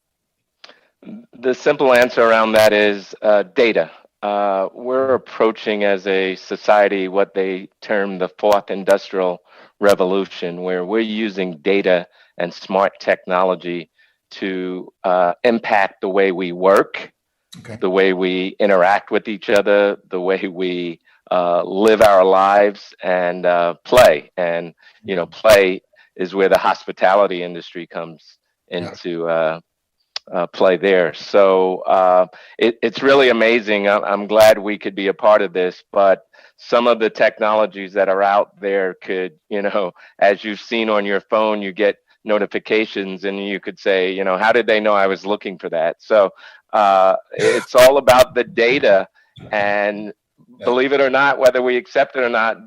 The simple answer around that is data. We're approaching as a society what they term the fourth industrial revolution, where we're using data and smart technology to impact the way we work, the way we interact with each other, the way we live our lives, and play. And, you know, play is where the hospitality industry comes into play there. So it's really amazing. I'm glad we could be a part of this, but some of the technologies that are out there could, as you've seen on your phone, you get notifications and you could say, how did they know I was looking for that? So it's all about the data, and believe it or not, whether we accept it or not,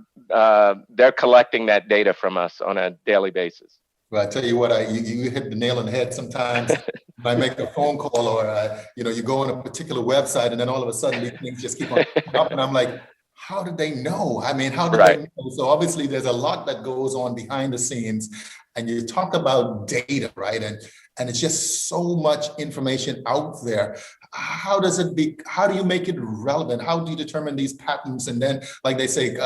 they're collecting that data from us on a daily basis. Well, I tell you what, you hit the nail on the head sometimes. When I make a phone call, or you go on a particular website, and then all of a sudden these things just keep on coming up, and I'm like, how did they know? I mean, how did they know? So obviously there's a lot that goes on behind the scenes, and you talk about data, right? And it's just so much information out there. How do you make it relevant? How do you determine these patterns, and then, like they say,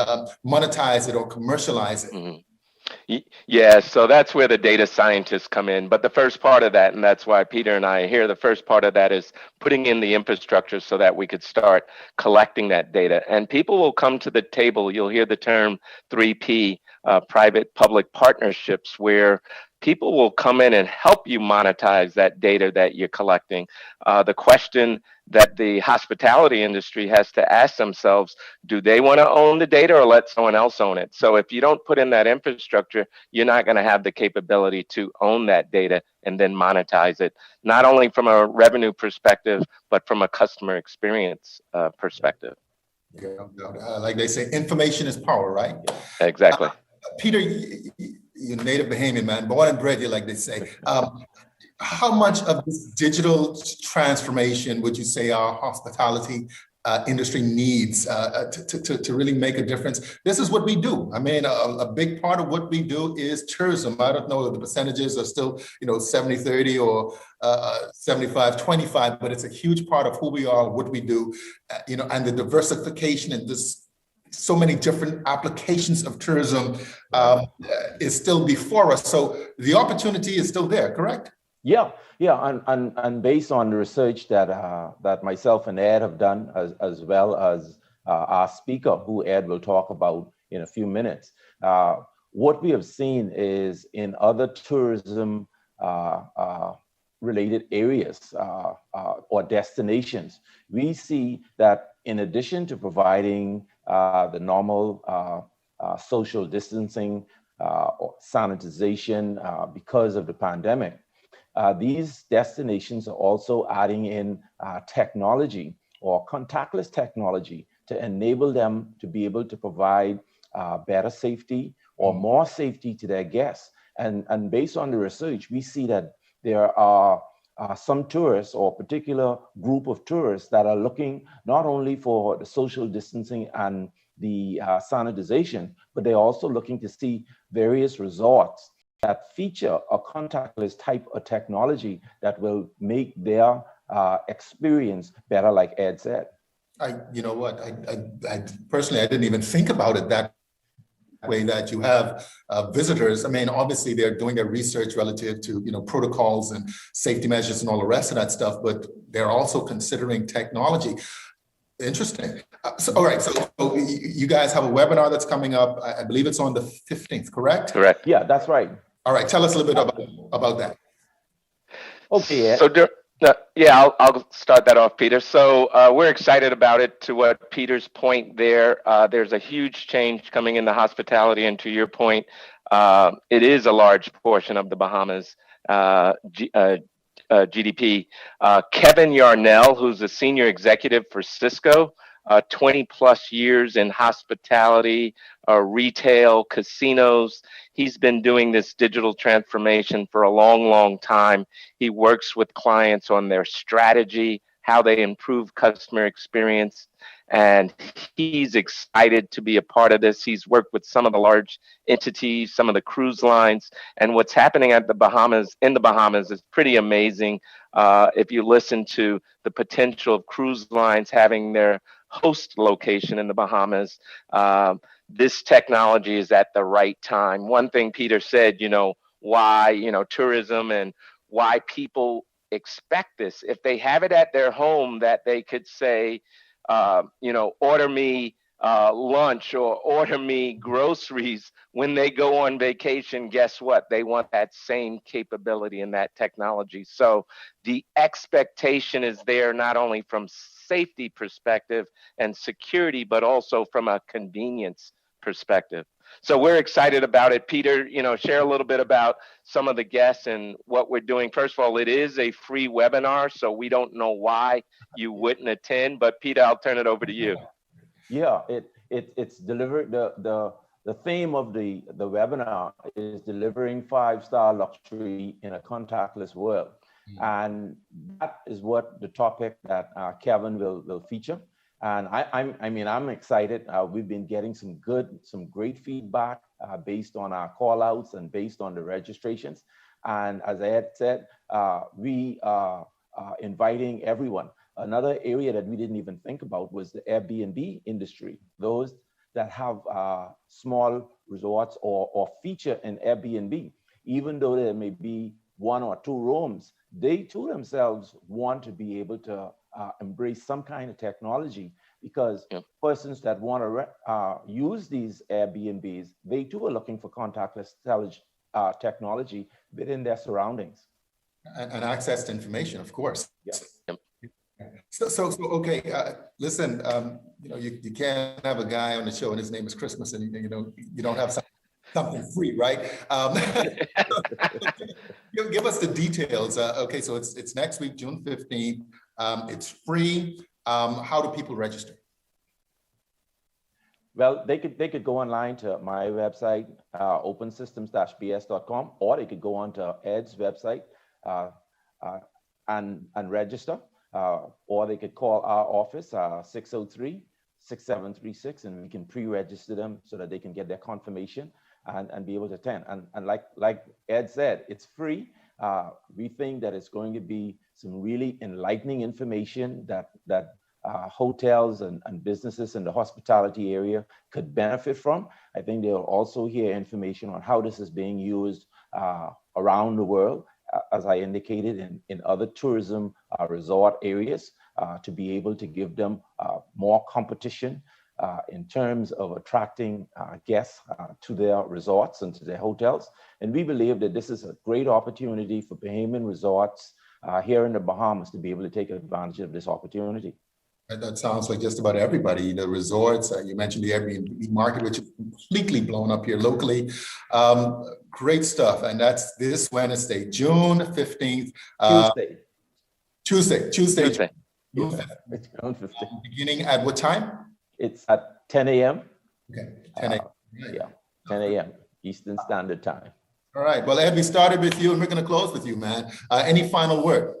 monetize it or commercialize it? Mm-hmm. Yeah, so that's where the data scientists come in. But the first part of that, and that's why Peter and I are here, the first part of that is putting in the infrastructure so that we could start collecting that data. And people will come to the table. You'll hear the term 3P, private-public partnerships, where people will come in and help you monetize that data that you're collecting. The question that the hospitality industry has to ask themselves, do they want to own the data or let someone else own it? So if you don't put in that infrastructure, you're not going to have the capability to own that data and then monetize it, not only from a revenue perspective, but from a customer experience perspective. Like they say, information is power, right? Exactly. Peter, you're native Bahamian, man, born and bred here, like they say. How much of this digital transformation would you say our hospitality industry needs to really make a difference? This is what we do. I mean, a big part of what we do is tourism. I don't know if the percentages are still, 70-30 or 75-25, but it's a huge part of who we are, what we do, and the diversification and this. So many different applications of tourism is still before us. So the opportunity is still there, correct? Yeah, and based on the research that myself and Ed have done, as well as our speaker, who Ed will talk about in a few minutes, what we have seen is in other tourism related areas or destinations, we see that in addition to providing the normal social distancing or sanitization because of the pandemic, these destinations are also adding in technology or contactless technology to enable them to be able to provide better safety or more safety to their guests. And based on the research, we see that there are some tourists or a particular group of tourists that are looking not only for the social distancing and the sanitization, but they're also looking to see various resorts that feature a contactless type of technology that will make their experience better, like Ed said. You know what, I personally, I didn't even think about it that way, that you have visitors. I mean, obviously they're doing their research relative to, protocols and safety measures and all the rest of that stuff, but they're also considering technology. Interesting. All right, so you guys have a webinar that's coming up. I believe it's on the 15th, correct? Correct. Yeah, that's right. All right, tell us a little bit about that. Okay. So, I'll start that off, Peter. So we're excited about it. To what Peter's point there, there's a huge change coming in the hospitality, and to your point, it is a large portion of the Bahamas GDP. Kevin Yarnell, who's a senior executive for Cisco, 20 plus years in hospitality, retail, casinos. He's been doing this digital transformation for a long, long time. He works with clients on their strategy, how they improve customer experience, and he's excited to be a part of this. He's worked with some of the large entities, some of the cruise lines, and what's happening at in the Bahamas is pretty amazing. If you listen to the potential of cruise lines having their host location in the Bahamas, this technology is at the right time. One thing Peter said, why, tourism and why people expect this. If they have it at their home, that they could say, order me lunch or order me groceries when they go on vacation. Guess what? They want that same capability and that technology. So the expectation is there not only from safety perspective and security, but also from a convenience perspective. So we're excited about it. Peter, share a little bit about some of the guests and what we're doing. First of all, it is a free webinar, so we don't know why you wouldn't attend, but Peter, I'll turn it over to you. Yeah, it's delivered. The theme of the webinar is delivering 5-star luxury in a contactless world. And that is what the topic that Kevin will feature. And I'm excited. We've been getting some great feedback based on our call outs and based on the registrations. And as I had said, we are inviting everyone. Another area that we didn't even think about was the Airbnb industry. Those that have small resorts or feature an Airbnb, even though there may be 1 or 2 rooms, they too themselves want to be able to embrace some kind of technology, because persons that want to use these Airbnbs, they too are looking for contactless technology within their surroundings. And access to information, of course. Yes. So okay, listen, you can't have a guy on the show and his name is Christmas and you don't have something free, right? Give us the details. Okay, so it's next week, June 15th. It's free. How do people register? Well, they could go online to my website, opensystems-bs.com, or they could go on to Ed's website and register. Or they could call our office, 603-6736, and we can pre-register them so that they can get their confirmation and be able to attend. And like Ed said, it's free. We think that it's going to be some really enlightening information that hotels and businesses in the hospitality area could benefit from. I think they'll also hear information on how this is being used around the world, as I indicated, in other tourism resort areas, to be able to give them more competition in terms of attracting guests to their resorts and to their hotels. And we believe that this is a great opportunity for Bahamian resorts here in the Bahamas to be able to take advantage of this opportunity. That sounds like just about everybody. The resorts, you mentioned the Airbnb market, which is completely blown up here locally. Great stuff. And that's this Wednesday, June 15th. Tuesday. June 15th. Beginning at what time? It's at 10 a.m. Okay, 10 a.m. Yeah, 10 a.m. Eastern Standard Time. All right. Well, Ed, we started with you and we're going to close with you, man. Any final word?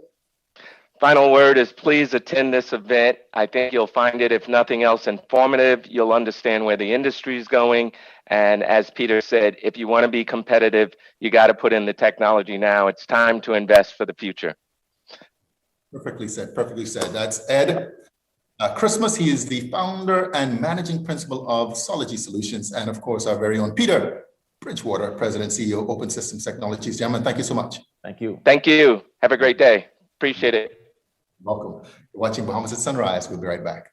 Final word is please attend this event. I think you'll find it, if nothing else, informative. You'll understand where the industry is going. And as Peter said, if you want to be competitive, you got to put in the technology now. It's time to invest for the future. Perfectly said. Perfectly said. That's Ed Christmas. He is the founder and managing principal of Sologies Solutions. And of course, our very own Peter Bridgewater, President and CEO, Open Systems Technologies. Gentlemen, thank you so much. Thank you. Thank you. Have a great day. Appreciate it. Welcome. You're watching Bahamas at Sunrise. We'll be right back.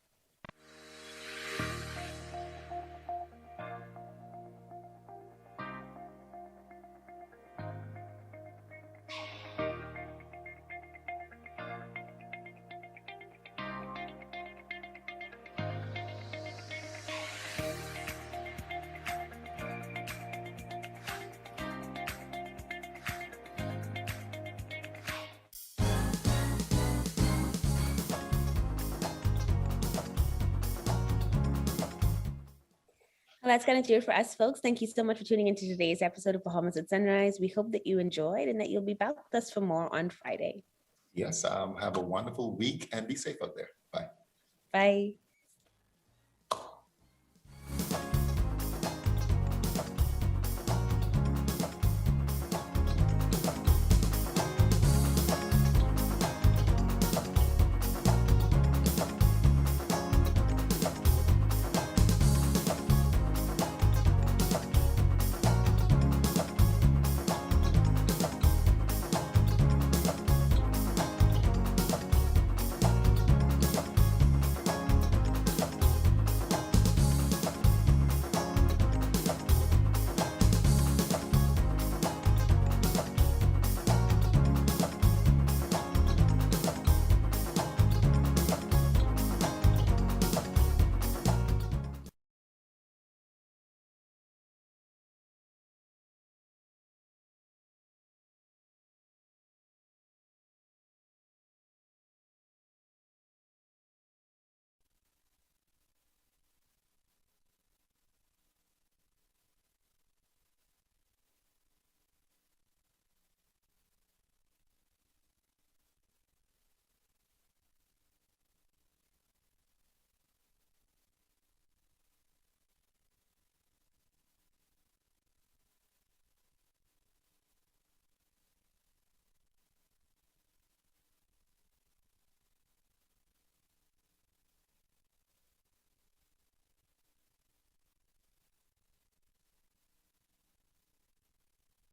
Well, that's going to do it for us, folks. Thank you so much for tuning into today's episode of Bahamas at Sunrise. We hope that you enjoyed and that you'll be back with us for more on Friday. Yes, have a wonderful week and be safe out there. Bye. Bye.